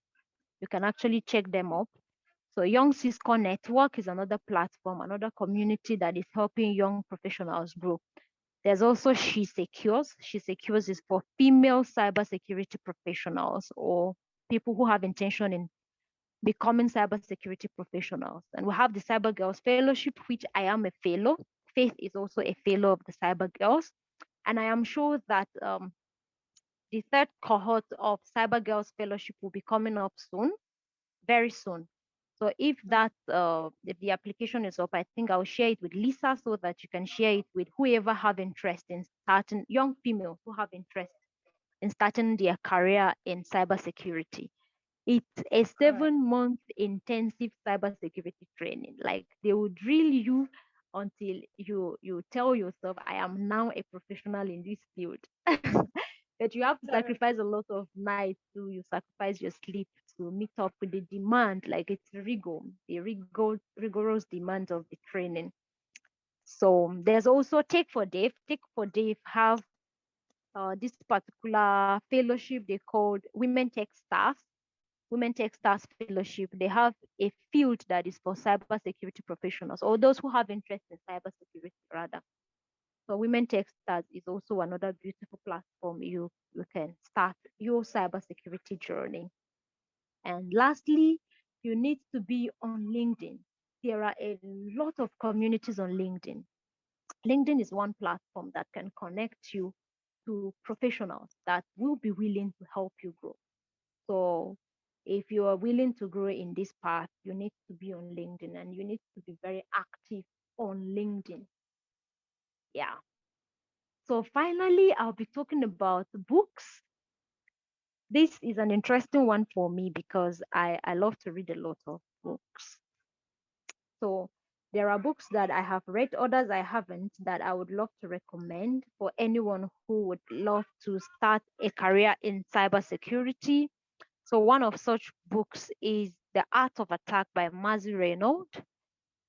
you can actually check them up. So, Young Cisco Network is another platform, another community that is helping young professionals grow. There's also She Secures. She Secures is for female cybersecurity professionals or people who have intention in becoming cybersecurity professionals. And we have the Cyber Girls Fellowship, which I am a fellow. Faith is also a fellow of the Cyber Girls. And I am sure that the third cohort of Cyber Girls Fellowship will be coming up soon, very soon. So if the application is up, I think I'll share it with Lisa so that you can share it with whoever have interest in starting, young females who have interest in starting their career in cybersecurity. It's a All right. 7 month intensive cybersecurity training. Like they will drill you until you tell yourself, I am now a professional in this field. But you have to All right. sacrifice a lot of nights to you sacrifice your sleep to meet up with the demand. Like it's rigorous demands of the training. So there's also Take for Dave. Take for Dave have this particular fellowship they called Women Tech Stars. Women Tech Stars Fellowship. They have a field that is for cybersecurity professionals or those who have interest in cybersecurity rather. So Women Tech Stars is also another beautiful platform you can start your cybersecurity journey. And lastly, you need to be on LinkedIn. There are a lot of communities on LinkedIn. LinkedIn is one platform that can connect you to professionals that will be willing to help you grow. So if you are willing to grow in this path, you need to be on LinkedIn and you need to be very active on LinkedIn. Yeah. So finally, I'll be talking about books. This is an interesting one for me because I love to read a lot of books. So there are books that I have read, others I haven't, that I would love to recommend for anyone who would love to start a career in cybersecurity. So one of such books is The Art of Attack by Mazi Reynolds.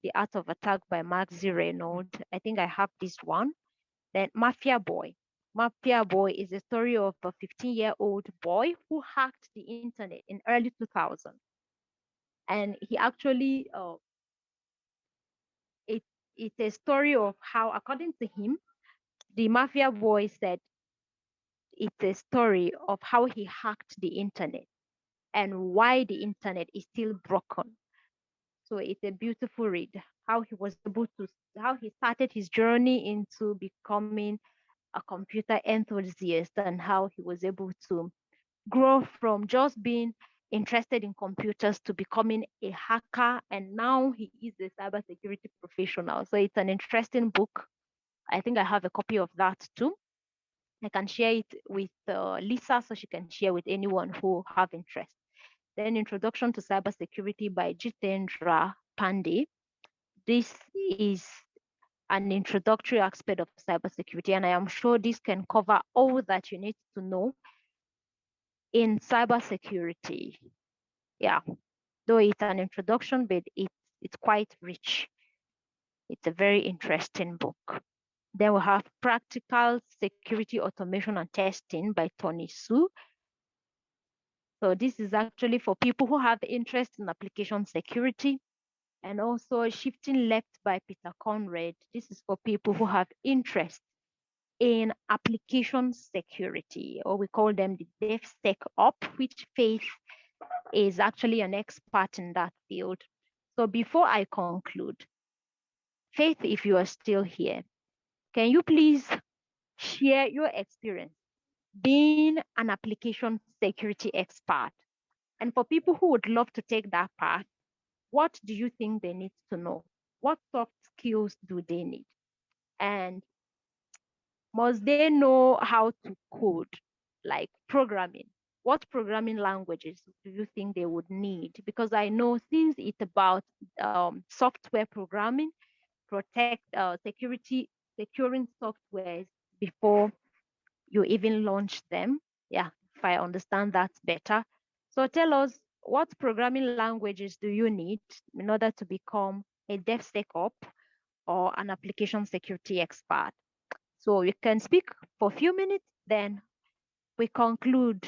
The Art of Attack by Mazi Reynolds. I think I have this one. Then Mafia Boy. Mafia Boy is a story of a 15-year-old boy who hacked the internet in early 2000. And he actually, it, it's a story of how, according to him, the Mafia Boy said it's a story of how he hacked the internet and why the internet is still broken. So it's a beautiful read. How he was able to, how he started his journey into becoming a computer enthusiast and how he was able to grow from just being interested in computers to becoming a hacker. And now he is a cybersecurity professional. So it's an interesting book. I think I have a copy of that too. I can share it with Lisa so she can share with anyone who have interest. Then Introduction to Cybersecurity by Jitendra Pandey. This is an introductory aspect of cybersecurity, and I am sure this can cover all that you need to know in cybersecurity. Yeah, though it's an introduction, but it's quite rich. It's a very interesting book. Then we have Practical Security Automation and Testing by Tony Su. So this is actually for people who have interest in application security. And also Shifting Left by Peter Conrad. This is for people who have interest in application security, or we call them the DevSecOps, which Faith is actually an expert in that field. So before I conclude, Faith, if you are still here, can you please share your experience being an application security expert? And for people who would love to take that path, what do you think they need to know? What soft skills do they need? And must they know how to code, like programming? What programming languages do you think they would need? Because I know since it's about software programming, securing softwares before you even launch them. Yeah, if I understand that better. So tell us, what programming languages do you need in order to become a DevSecOps or an application security expert? So you can speak for a few minutes, then we conclude.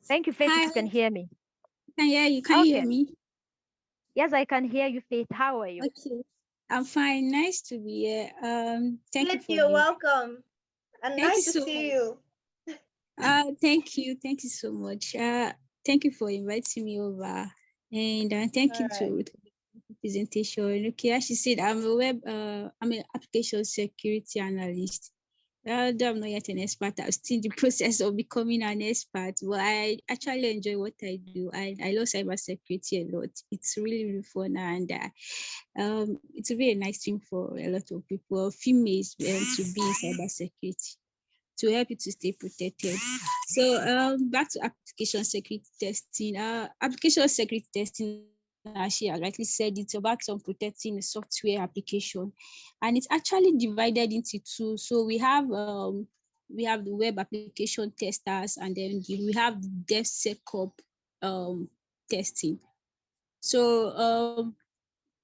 Thank you, Faith, if you Hi, can hear me. can hear you. Can you hear Okay. me? Yes, I can hear you, Faith. How are you? Okay. I'm fine. Nice to be here. Thank you Faith, for you're the welcome. And thank you nice to so see much. you. Thank you. Thank you so much. Thank you for inviting me over. And thank All you right. to the presentation. Okay, as she said, I'm an application security analyst. Though I'm not yet an expert, I'm still in the process of becoming an expert. But I actually enjoy what I do. I love cybersecurity a lot. It's really, really fun, and it's a very nice thing for a lot of people, females, to be in cybersecurity to help you to stay protected. So back to application security testing. Application security testing, as she rightly said, it's about protecting the software application, and it's actually divided into two. So we have the web application testers, and then we have the DevSecOps testing. So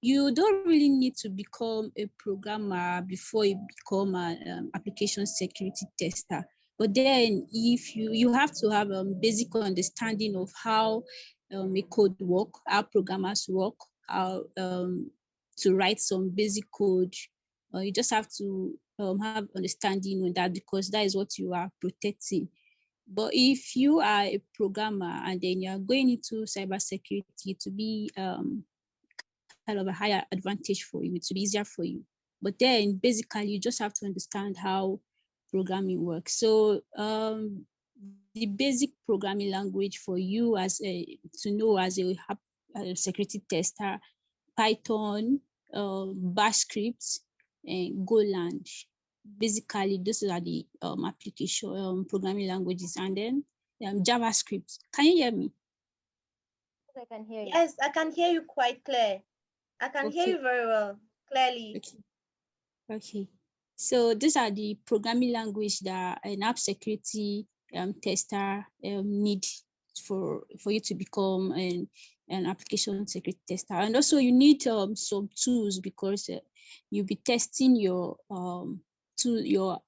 you don't really need to become a programmer before you become an application security tester. But then if you have to have a basic understanding of how a code work, how programmers work, how to write some basic code. You just have to have understanding on that, because that is what you are protecting. But if you are a programmer and then you're going into cybersecurity, to be kind of a higher advantage for you, to be easier for you. But then basically you just have to understand how programming works. So the basic programming language for you to know as a security tester: Python, Bash scripts, and Golang. Basically, those are the application programming languages, and then JavaScript. Can you hear me? I can hear you. Yes, I can hear you quite clear. I can hear Okay. you very well, clearly. Okay. So these are the programming language that an app security tester need for you to become an application security tester. And also you need some tools, because you'll be testing your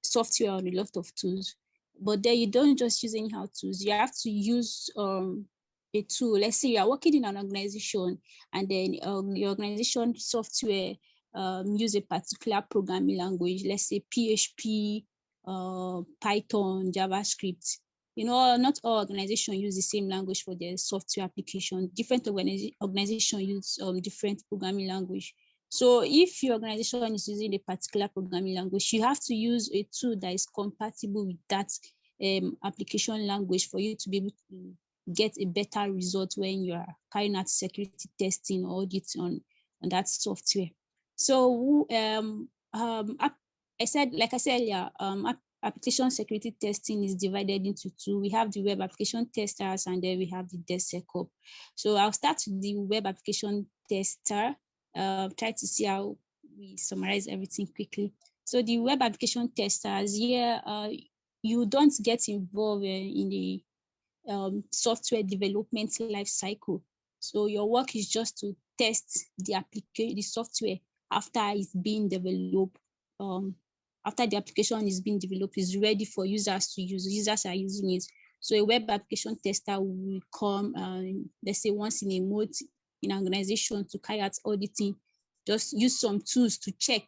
software on a lot of tools. But then you don't just use anyhow tools. You have to use a tool. Let's say you are working in an organization, and then your organization software use a particular programming language, let's say PHP, Python, JavaScript. You know, not all organizations use the same language for their software application. Different organizations use different programming language. So if your organization is using a particular programming language, you have to use a tool that is compatible with that application language for you to be able to get a better result when you are carrying out security testing or audit on that software. So I said earlier, application security testing is divided into two. We have the web application testers, and then we have the DevSecOps. So I'll start with the web application tester. Try to see how we summarize everything quickly. So the web application testers, you don't get involved in the software development life cycle. So your work is just to test the software after it's being developed. after the application is being developed, is ready for users to use. Users are using it. So a web application tester will come, let's say once in a month in an organization to carry out auditing, just use some tools to check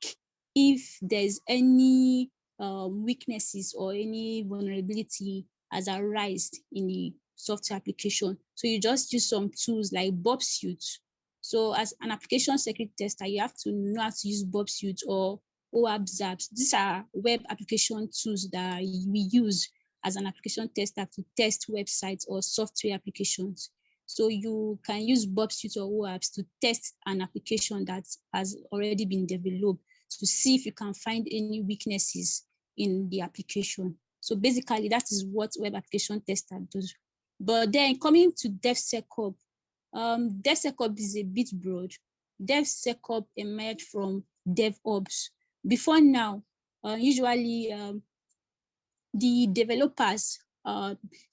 if there's any weaknesses or any vulnerability has arisen in the software application. So you just use some tools like Bob Suite. So as an application security tester, you have to know how to use Bob Suite or OAB. These are web application tools that we use as an application tester to test websites or software applications. So you can use Bob Suite or OAB to test an application that has already been developed to see if you can find any weaknesses in the application. So basically, that is what web application tester does. But then coming to DevSecOps, DevSecOps is a bit broad. DevSecOps emerged from DevOps. Before now, usually the developers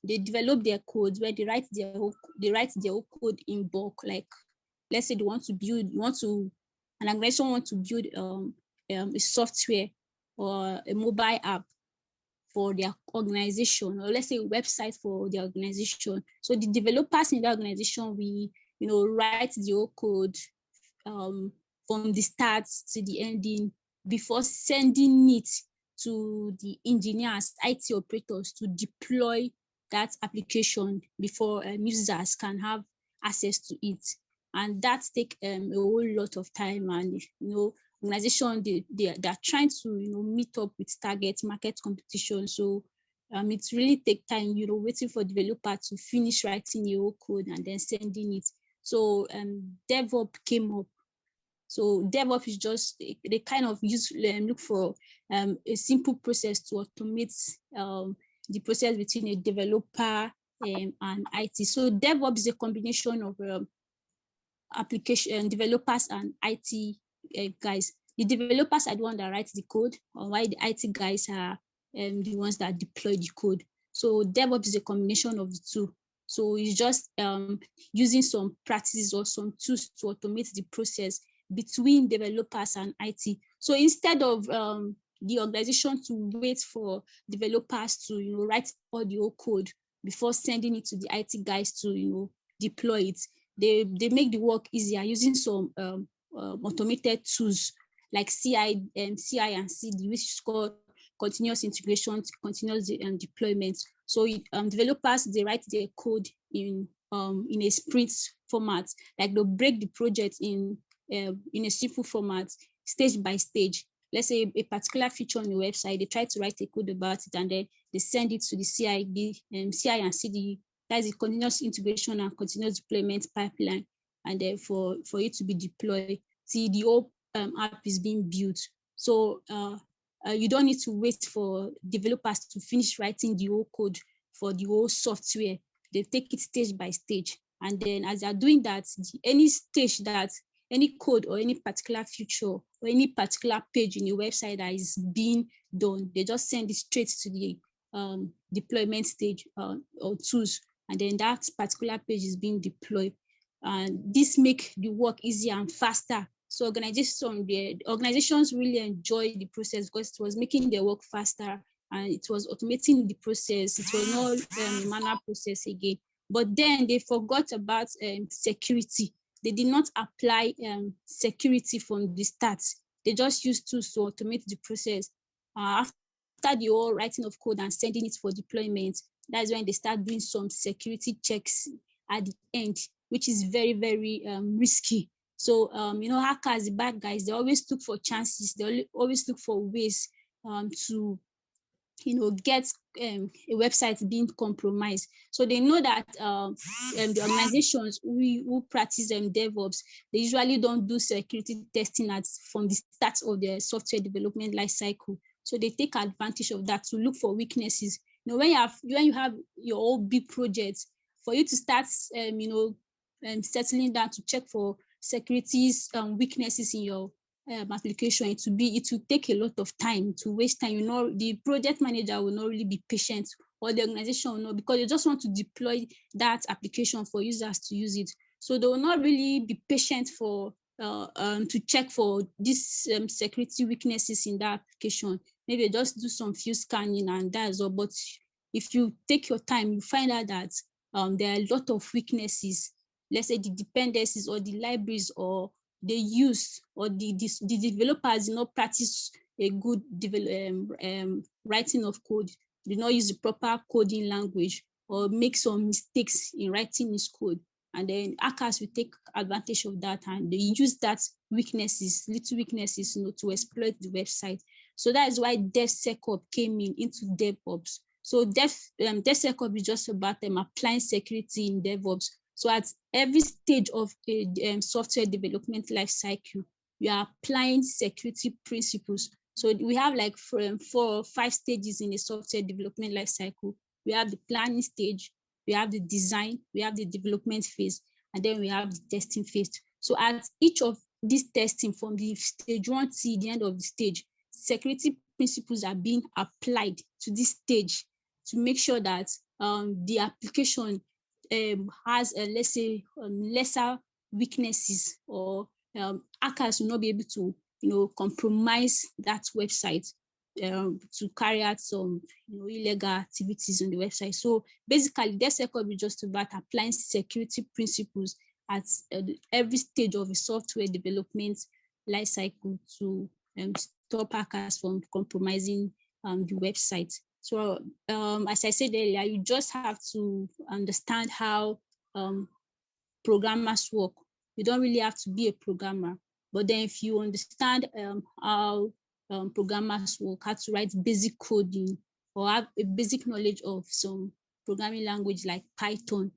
they develop their codes where they write their whole code in bulk. Like, let's say they want to build, an organization want to build a software or a mobile app for their organization, or let's say a website for their organization. So the developers in the organization, we write the whole code from the start to the ending before sending it to the engineers, IT operators to deploy that application before users can have access to it. And that takes a whole lot of time. And organization, they're trying to meet up with target market competition. So it really takes time, waiting for developer to finish writing the whole code and then sending it. So DevOps came up. So DevOps is just, they kind of look for a simple process to automate the process between a developer and IT. So DevOps is a combination of application developers and IT guys. The developers are the ones that write the code, while the IT guys are the ones that deploy the code. So DevOps is a combination of the two. So it's just using some practices or some tools to automate the process between developers and IT. So instead of the organization to wait for developers to write all the whole code before sending it to the IT guys to deploy it, they make the work easier using some automated tools like CI and CD, which is called continuous integration, continuous deployment. So developers, they write their code in a sprint format, like they'll break the project in a simple format, stage by stage. Let's say a particular feature on your website, they try to write a code about it, and then they send it to the CI and CD. That's the continuous integration and continuous deployment pipeline, and then for it to be deployed, see the whole app is being built. So you don't need to wait for developers to finish writing the whole code for the whole software. They take it stage by stage, and then as they're doing that, any stage that any code or any particular feature or any particular page in your website that is being done, they just send it straight to the deployment stage or tools, and then that particular page is being deployed. And this make the work easier and faster. So organizations really enjoy the process because it was making their work faster and it was automating the process. It was not a manual process again. But then they forgot about security. They did not apply security from the start. They just used tools to automate the process. After the whole writing of code and sending it for deployment, that's when they start doing some security checks at the end, which is very, very risky. So, hackers, the bad guys, they always look for chances. They always look for ways to get a website being compromised. So they know that the organizations who practice DevOps, they usually don't do security testing from the start of their software development life cycle. So they take advantage of that to look for weaknesses. When you have your whole big project, for you to start settling down to check for securities weaknesses in your application, it will take a lot of time, to waste time. The project manager will not really be patient, or the organization will not, because they just want to deploy that application for users to use it. So they will not really be patient for to check for these security weaknesses in that application. Maybe just do some few scanning and that's all. But if you take your time, you find out that there are a lot of weaknesses. Let's say the dependencies or the libraries or the use or the developers did not practice a good writing of code, did not use the proper coding language or make some mistakes in writing his code. And then hackers will take advantage of that and they use that weaknesses, little weaknesses, to exploit the website. So that is why DevSecOps came into DevOps. So DevSecOps is just about applying security in DevOps. So at every stage of a software development life cycle, we are applying security principles. So we have like 4 or 5 stages in a software development life cycle. We have the planning stage, we have the design, we have the development phase, and then we have the testing phase. So at each of these testing, from the stage 1 to the end of the stage, security principles are being applied to this stage to make sure that the application has, let's say, lesser weaknesses, or hackers will not be able to, compromise that website to carry out some illegal activities on the website. So basically, DevSecOps is just about applying security principles at every stage of a software development lifecycle to stop hackers from compromising the website. So as I said earlier, you just have to understand how programmers work. You don't really have to be a programmer, but then if you understand how programmers work, how to write basic coding, or have a basic knowledge of some programming language like Python,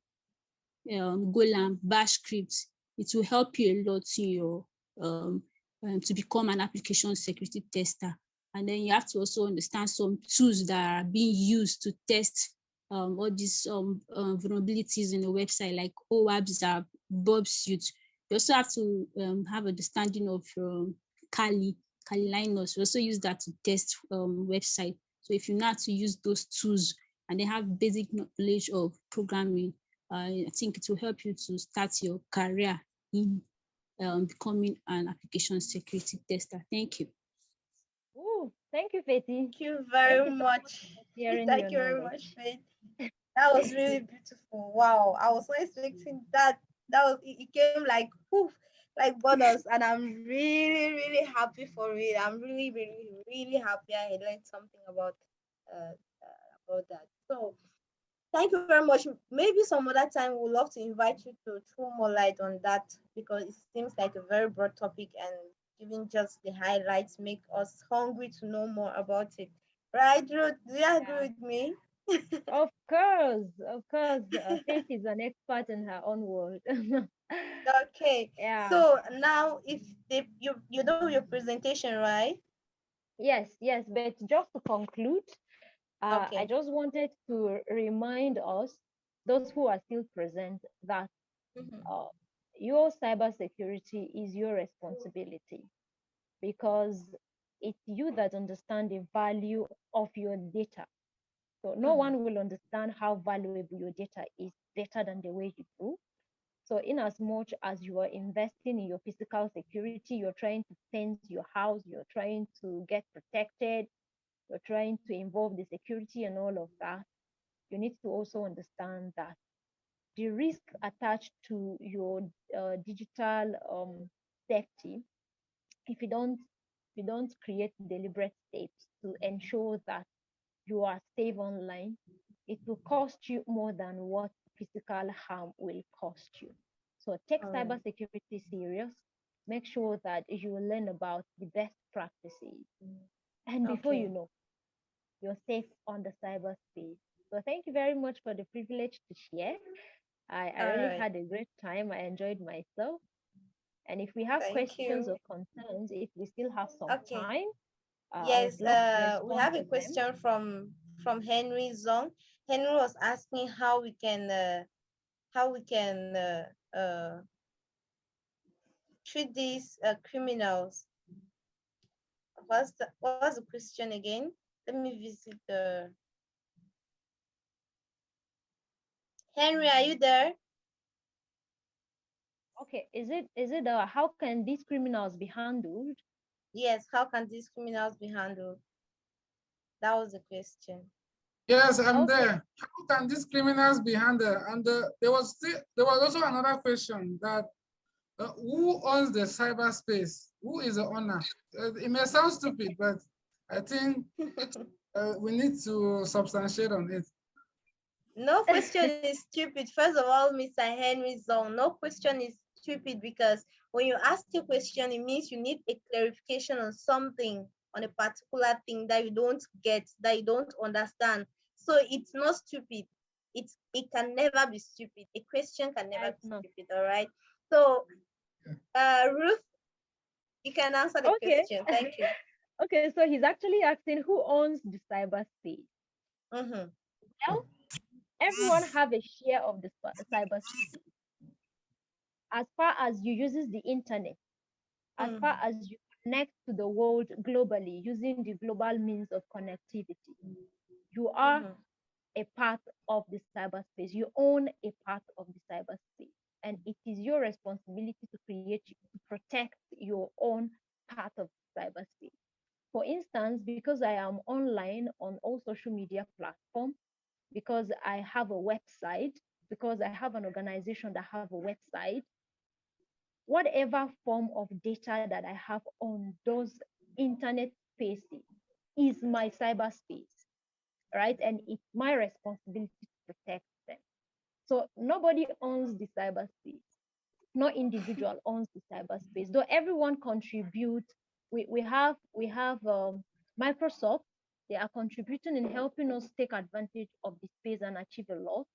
Golang, Bash scripts, it will help you a lot in your to become an application security tester. And then you have to also understand some tools that are being used to test all these vulnerabilities in the website, like OWASP, Bob Suite. You also have to have understanding of Kali Linux. We also use that to test website. So if you know how to use those tools and they have basic knowledge of programming, I think it will help you to start your career in becoming an application security tester. Thank you. Oh, thank you, Feti. Thank you Thank very you so much much. for sharing Thank your you very much, knowledge. Faith. That was really beautiful. Wow. I was not expecting that. That was it came like poof, like bonus. And I'm really, really happy for it. I'm really, really, really happy I learned something about that. So thank you very much. Maybe some other time we'd love to invite you to throw more light on that, because it seems like a very broad topic, and giving just the highlights make us hungry to know more about it. Right, Ruth? Do you agree with me? Of course, of course. Faith is an expert in her own world. Okay. Yeah. So now, if you know your presentation, right? Yes. But just to conclude, I Okay. just wanted to remind us, those who are still present, that Mm-hmm. uh, your cybersecurity is your responsibility, because it's you that understand the value of your data. So no Mm-hmm. one will understand how valuable your data is better than the way you do. So in as much as you are investing in your physical security, you're trying to fence your house, you're trying to get protected, you're trying to involve the security and all of that, you need to also understand that the risk attached to your digital safety, if you don't create deliberate steps to ensure that you are safe online, it will cost you more than what physical harm will cost you. So take All right. cybersecurity serious. Make sure that you learn about the best practices. And before you Okay. know, you're safe on the cyberspace. So thank you very much for the privilege to share. I All really right. had a great time. I enjoyed myself. And if we have Thank questions you. or concerns, if we still have some Okay. time, I would Yes, love to we respond have a to them. question from Henry Zong. Henry was asking how we can treat these criminals. What's the question again? Let me visit the Henry. Are you there? Okay, is it how can these criminals be handled? Yes, how can these criminals be handled? That was the question. Yes, I'm Okay. there. How can these criminals be handled? And there was also another question that who owns the cyberspace? Who is the owner? It may sound stupid, but I think we need to substantiate on it. No question is stupid. First of all, Mr. Henry Zong, no question is stupid because when you ask a question, it means you need a clarification on something, on a particular thing that you don't get, that you don't understand. So it's not stupid. It can never be stupid. A question can never It's be not. stupid, all right? So Ruth, you can answer the Okay. question. Thank you. Okay, so he's actually asking who owns the cyberspace. Mm-hmm. Well, everyone have a share of the cyberspace. As far as you uses the internet, as far Mm-hmm. as you connect to the world globally using the global means of connectivity, you are Mm-hmm. a part of the cyberspace. You own a part of the cyberspace, and it is your responsibility to to protect your own part of cyberspace. For instance, because I am online on all social media platforms, because I have a website, because I have an organization that have a website, whatever form of data that I have on those internet spaces is my cyberspace, right? And it's my responsibility to protect them. So nobody owns the cyberspace. No individual owns the cyberspace. Though everyone contributes, we have Microsoft. They are contributing in helping us take advantage of the space and achieve a lot.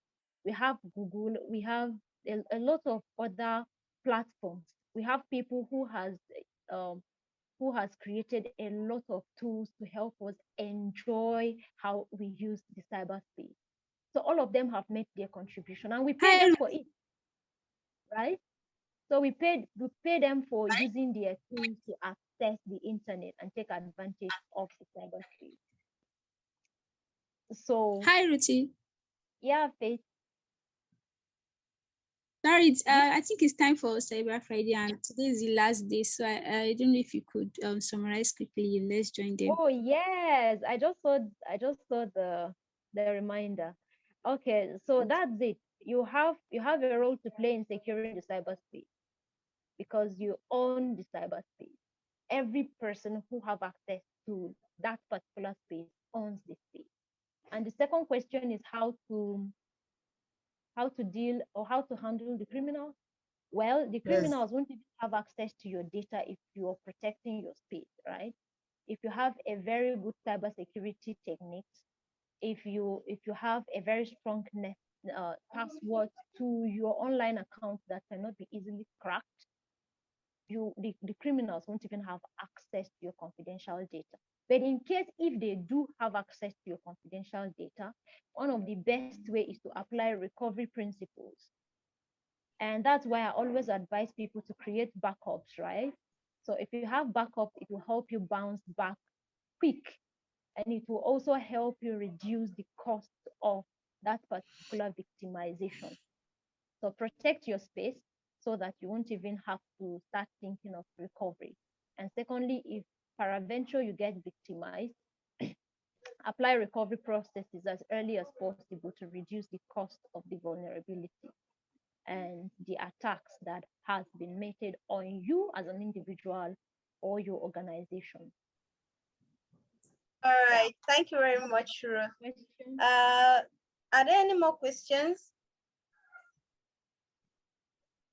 We have Google. We have a lot of other platforms. We have people um, who has created a lot of tools to help us enjoy how we use the cyberspace. So all of them have made their contribution, and we pay Hi, them for it, right? So we pay them for using their tools to access the internet and take advantage of the cyberspace. So hi, Ruthie. yeah, Faith. Sorry, Yes. I think it's time for Cyber Friday, and today is the last day. So I don't know if you could summarize quickly. Let's join them. Oh yes, I just saw the reminder. Okay, so that's it. You have a role to play in securing the cyberspace because you own the cyberspace. Every person who have access to that particular space owns the space. And the second question is how to deal or how to handle the criminals. Well, the Yes. criminals won't even have access to your data if you are protecting your space, right? If you have a very good cybersecurity techniques, if you have a very strong password to your online account that cannot be easily cracked, the criminals won't even have access to your confidential data. But in case if they do have access to your confidential data, one of the best way is to apply recovery principles. And that's why I always advise people to create backups, right? So if you have backup, it will help you bounce back quick, and it will also help you reduce the cost of that particular victimization. So protect your space so that you won't even have to start thinking of recovery. And secondly, if peradventure you get victimized, apply recovery processes as early as possible to reduce the cost of the vulnerability and the attacks that has been made on you as an individual or your organization. All Yeah. right. Thank you very much, Ruth. Question? Are there any more questions?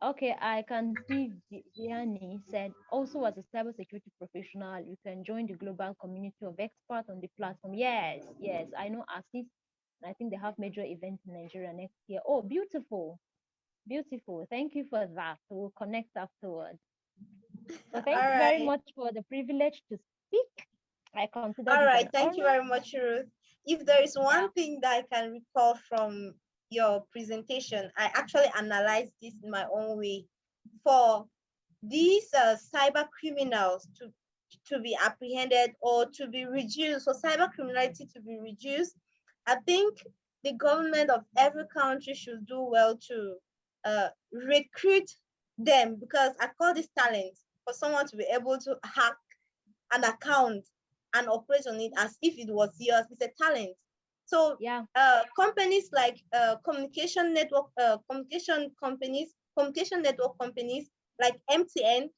Okay, I can see Vianney said, also as a cybersecurity professional, you can join the global community of experts on the platform. Yes, yes, I know ASIS. I think they have major events in Nigeria next year. Oh, beautiful, beautiful. Thank you for that. We'll connect afterwards. So thank All you very right. much for the privilege to speak. I consider All this an right. Thank you honor. very much, Ruth. If there is Yeah. one thing that I can recall from your presentation, I actually analyzed this in my own way. For these cyber criminals to be apprehended or to be reduced, for cyber criminality to be reduced, I think the government of every country should do well to recruit them, because I call this talent for someone to be able to hack an account and operate on it as if it was yours. It's a talent. So Yeah. companies like communication network companies like MTN.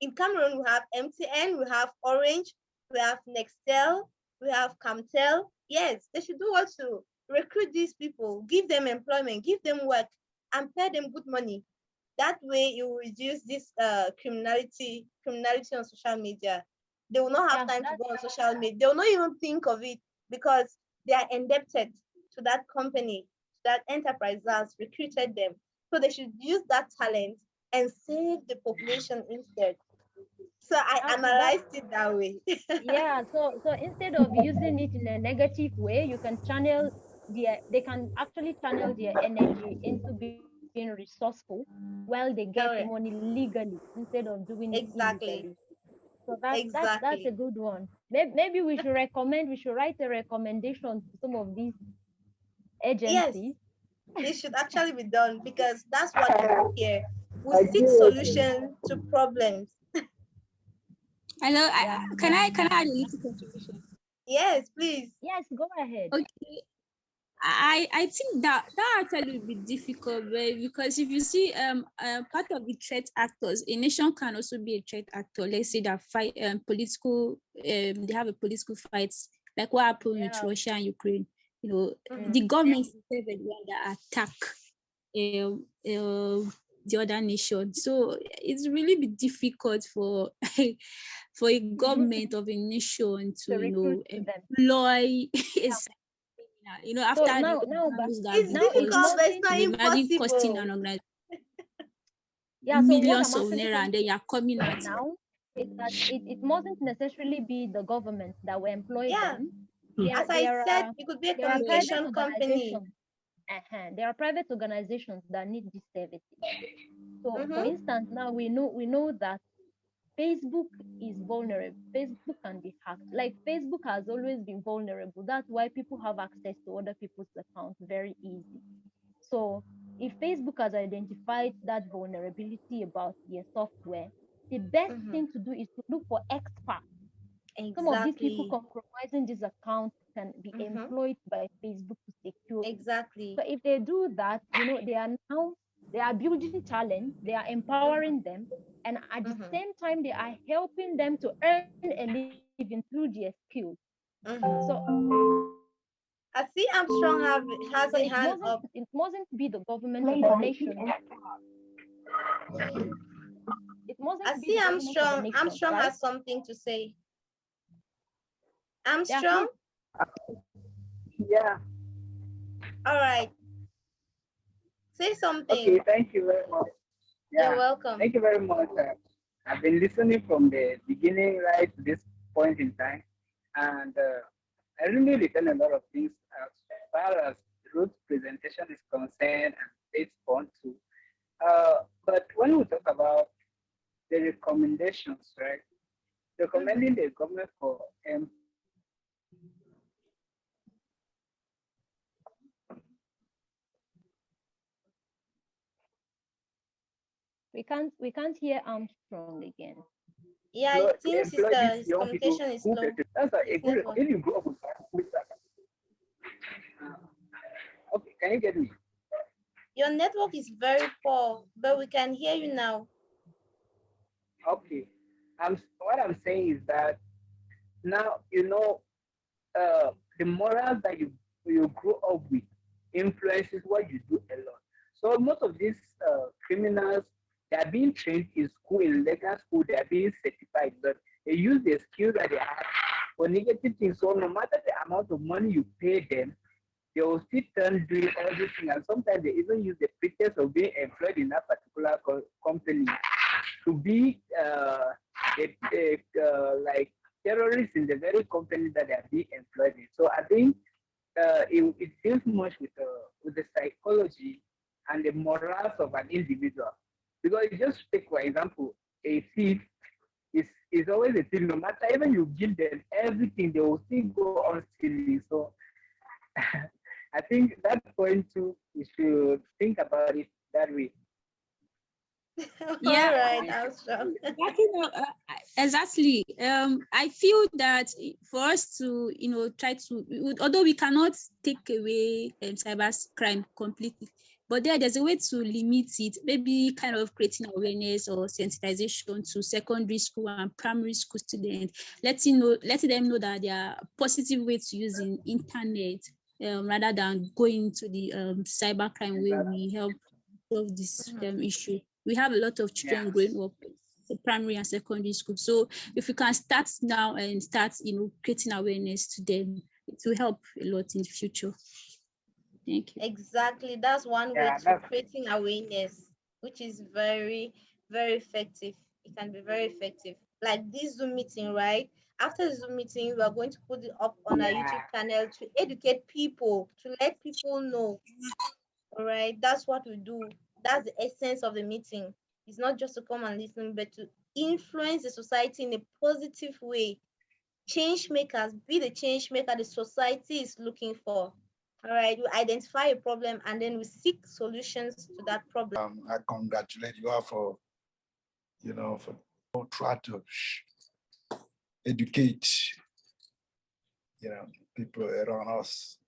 In Cameroon, we have MTN, we have Orange, we have Nextel, we have Camtel. Yes, they should do what to recruit these people, give them employment, give them work, and pay them good money. That way, you will reduce this criminality on social media. They will not have Yeah, time to go on social media. They will not even think of it because they are indebted to that company, to that enterprise that's recruited them. So they should use that talent and save the population instead. So I that's analyzed it that way. yeah. So instead of using it in a negative way, you can channel they can actually channel their energy into being resourceful while they get money Correct. legally instead of doing it illegally. Exactly. So that's a Exactly. good one. Maybe we should write a recommendation to some of these Yes, agencies. it should actually be done because that's what we do here. We seek solutions to problems. Hello, Yeah, can I add a little contribution? Yes, please. yes, go ahead. Okay, I think that actually would be difficult, but because if you see part of the threat actors, a nation can also be a threat actor. Let's say that fight political they have a political fights like what happened with Yeah. Russia and Ukraine. You know, Mhm. the government is the one that attack the other nation. So it's really be difficult for for a government of a nation To to recruit them. employ Yeah. after So now, but those that have It's been now it's caused, difficult, but it's mostly not imagine costing impossible. an organization yeah. So what I'm millions of actually naira saying and then you're coming out. now is that it mustn't necessarily be the government that will employ Yeah. them. As I said, it could be a There are private communication company. organizations. There are private organizations that need this services. So, for Mm-hmm. instance, now we know that Facebook is vulnerable. Facebook can be hacked. Like Facebook has always been vulnerable. That's why people have access to other people's accounts very easy. So if Facebook has identified that vulnerability about their software, the best Mm-hmm. thing to do is to look for experts. Some of these people Exactly. compromising these accounts can be Mm-hmm. employed by Facebook to secure it. Exactly. So if they do that, they are building talent, they are empowering Mm-hmm. them, and at the Mm-hmm. same time they are helping them to earn a living through their skills. So Mm-hmm. I see Armstrong has so a hand up. it mustn't be the government of the nation. It I mustn't be see the government of the Armstrong. nation, Armstrong right? has something to say. Yeah, Armstrong? please. Yeah, All right. Say okay, something. thank you very much. You're Yeah, welcome. thank you very much. I've been listening from the beginning right to this point in time, and I really retain a lot of things as far as Ruth's presentation is concerned and it's fun too. But when we talk about the recommendations, right? Mm-hmm. Recommending the government for We can't hear Armstrong again. Yeah, it seems employ these his young people communication is who slow. that's a His good network. if you grow up with okay, can you get me? Your network is very poor, but we can hear you now. Okay. What I'm saying is that now the morals that you grow up with influences what you do a lot. So most of these criminals, they are being trained in school, in legal school, they are being certified, but they use the skills that they have for negative things. So no matter the amount of money you pay them, they will still turn doing everything, and sometimes they even use the pretext of being employed in that particular company to be like terrorists in the very company that they are being employed in. So I think it deals much with the psychology and the morals of an individual. Because just take for example, a thief is always a thief. No matter even you give them everything, they will still go on stealing. So I think that point too, we should think about it that way. All Yeah, right, Armstrong. exactly. I feel that for us to, try to, although we cannot take away cyber crime completely, but there's a way to limit it. Maybe kind of creating awareness or sensitization to secondary school and primary school students, letting them know that there are positive ways to using internet, rather than going to the cyber crime where we help solve this issue. We have a lot of children growing up in primary and secondary school. So if we can start now and start, creating awareness to them, it will help a lot in the future. Thank you. Exactly. That's one way to creating awareness, which is very, very effective. It can be very effective. Like this Zoom meeting, right? After the Zoom meeting, we are going to put it up on our YouTube channel to educate people, to let people know. All right. That's what we do. That's the essence of the meeting. It's not just to come and listen, but to influence the society in a positive way. Change makers, be the change maker the society is looking for. All right, we identify a problem and then we seek solutions to that problem. I congratulate you all for, for try to educate, people around us.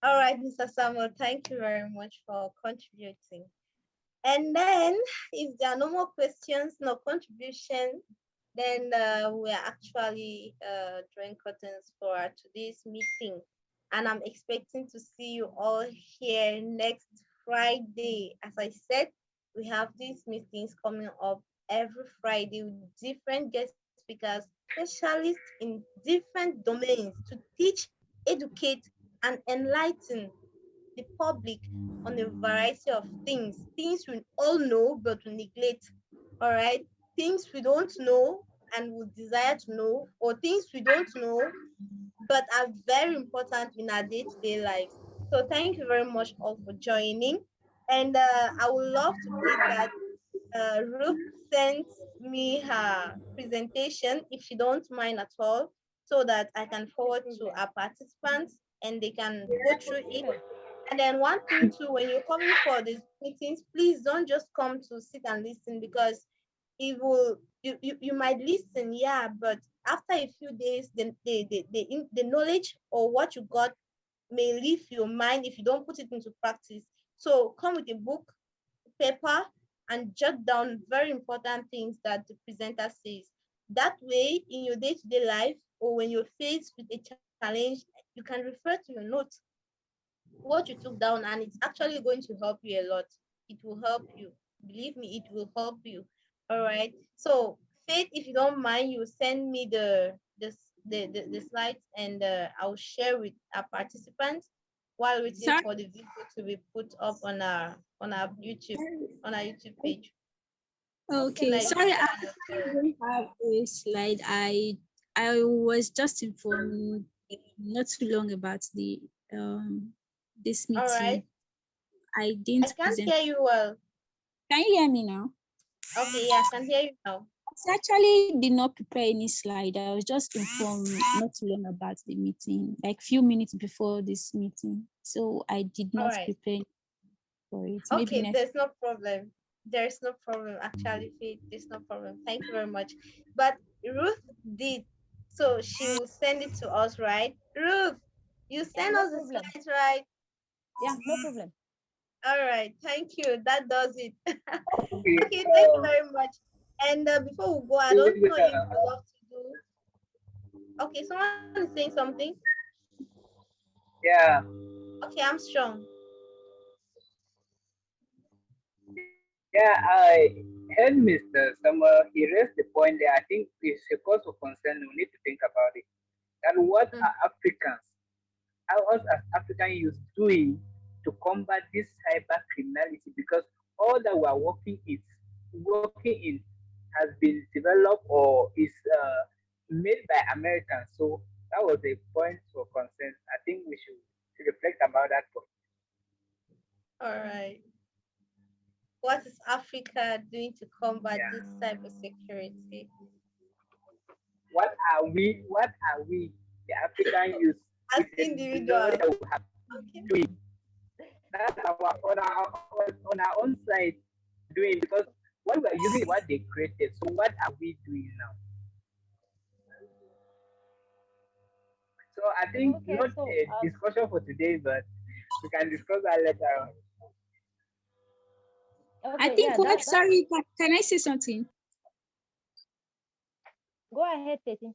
All right, Mr. Samuel, thank you very much for contributing. And then if there are no more questions, no contribution, then we are actually drawing curtains for today's meeting. And I'm expecting to see you all here next Friday. As I said, we have these meetings coming up every Friday with different guest speakers, specialists in different domains to teach, educate, and enlighten the public on a variety of things we all know but we neglect. All right, things we don't know and would desire to know, or things we don't know but are very important in our day-to-day lives. So thank you very much all for joining. And I would love to plead that Ruth sent me her presentation, if she don't mind at all, so that I can forward to our participants and they can go through it. And then one thing too, when you're coming for these meetings, please don't just come to sit and listen, because it will you might listen, yeah, but after a few days, the knowledge or what you got may leave your mind if you don't put it into practice. So come with a book, paper, and jot down very important things that the presenter says. That way, in your day-to-day life, or when you're faced with a challenge, you can refer to your notes, what you took down, and it's actually going to help you a lot. It will help you. Believe me, it will help you. All right. So, Faith, if you don't mind, you send me the slides, and I'll share with our participants while waiting for the video to be put up on our YouTube page. Okay, sorry, I don't have a slide. I was just informed not too long about the this meeting. All right. I didn't. I can't hear you well. Can you hear me now? Okay, yeah, I can hear you now. I actually did not prepare any slide. I was just informed not too long about the meeting, like few minutes before this meeting. So I did not prepare for it. Okay, Maybe there's no problem. There's no problem, actually, Faith. There's no problem. Thank you very much. But Ruth did, so she will send it to us, right? Ruth, you send us the slides, right? Yeah, no problem. All right, thank you. That does it. Okay, thank you very much. And before we go, I don't know if you love to do. Okay, someone is saying something. Yeah. Okay, I'm strong. Yeah, I heard Mr. Summer, he raised the point there. I think it's a cause of concern. We need to think about it. And what are Africans, how us as African youth doing to combat this cyber criminality? Because all that we are working in has been developed or is made by Americans. So that was a point of concern. I think we should reflect about that point. All right. What is Africa doing to combat this cybersecurity? What are we, the African youth, as individuals? Doing? That's on our own side. doing, because what we are using is what they created. So what are we doing now? So I think Okay, not so a discussion for today, but we can discuss that later on. I okay, think yeah, what, that sorry, can I say something? go ahead, Teti.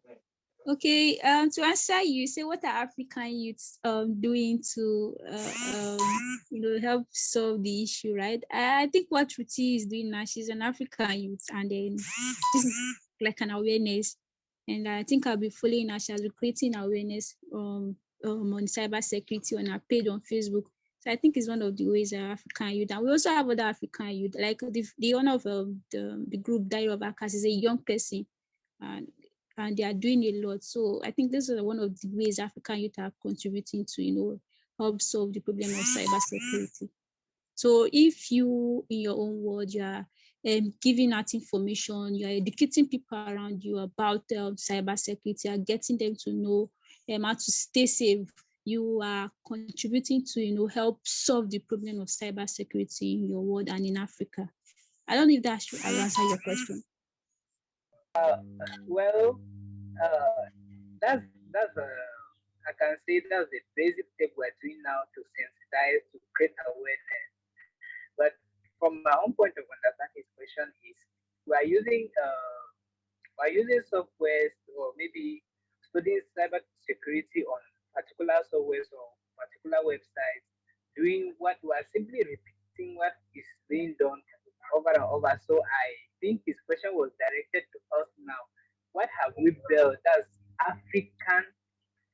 Okay, to answer you, say what are African youths doing to help solve the issue, right? I think what Ruti is doing now, she's an African youth, and then this is like an awareness, and I think I'll be following her. She'll be creating awareness on cybersecurity on her page on Facebook. So I think it's one of the ways African youth, and we also have other African youth, like the owner of the group Diary of Akas is a young person, and they are doing a lot. So I think this is one of the ways African youth are contributing to, help solve the problem of cybersecurity. So if you, in your own word, you are giving out information, you are educating people around you about cybersecurity, you are getting them to know how to stay safe, you are contributing to, help solve the problem of cybersecurity in your world and in Africa. I don't know if that should answer your question. Well, uh, that's I can say that's the basic step we're doing now to sensitize, to create awareness. But from my own point of understanding, this question is we're using softwares or maybe studying cyber security on particular softwares or particular websites, doing what we are simply repeating what is being done over and over. So I think his question was directed to us now. What have we built as African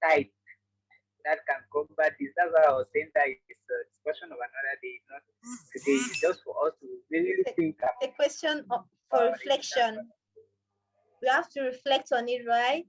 type that can combat this? That's why I was saying that it's a discussion of another day, not today. It's just for us to really think A question for about it. reflection. We have to reflect on it, right?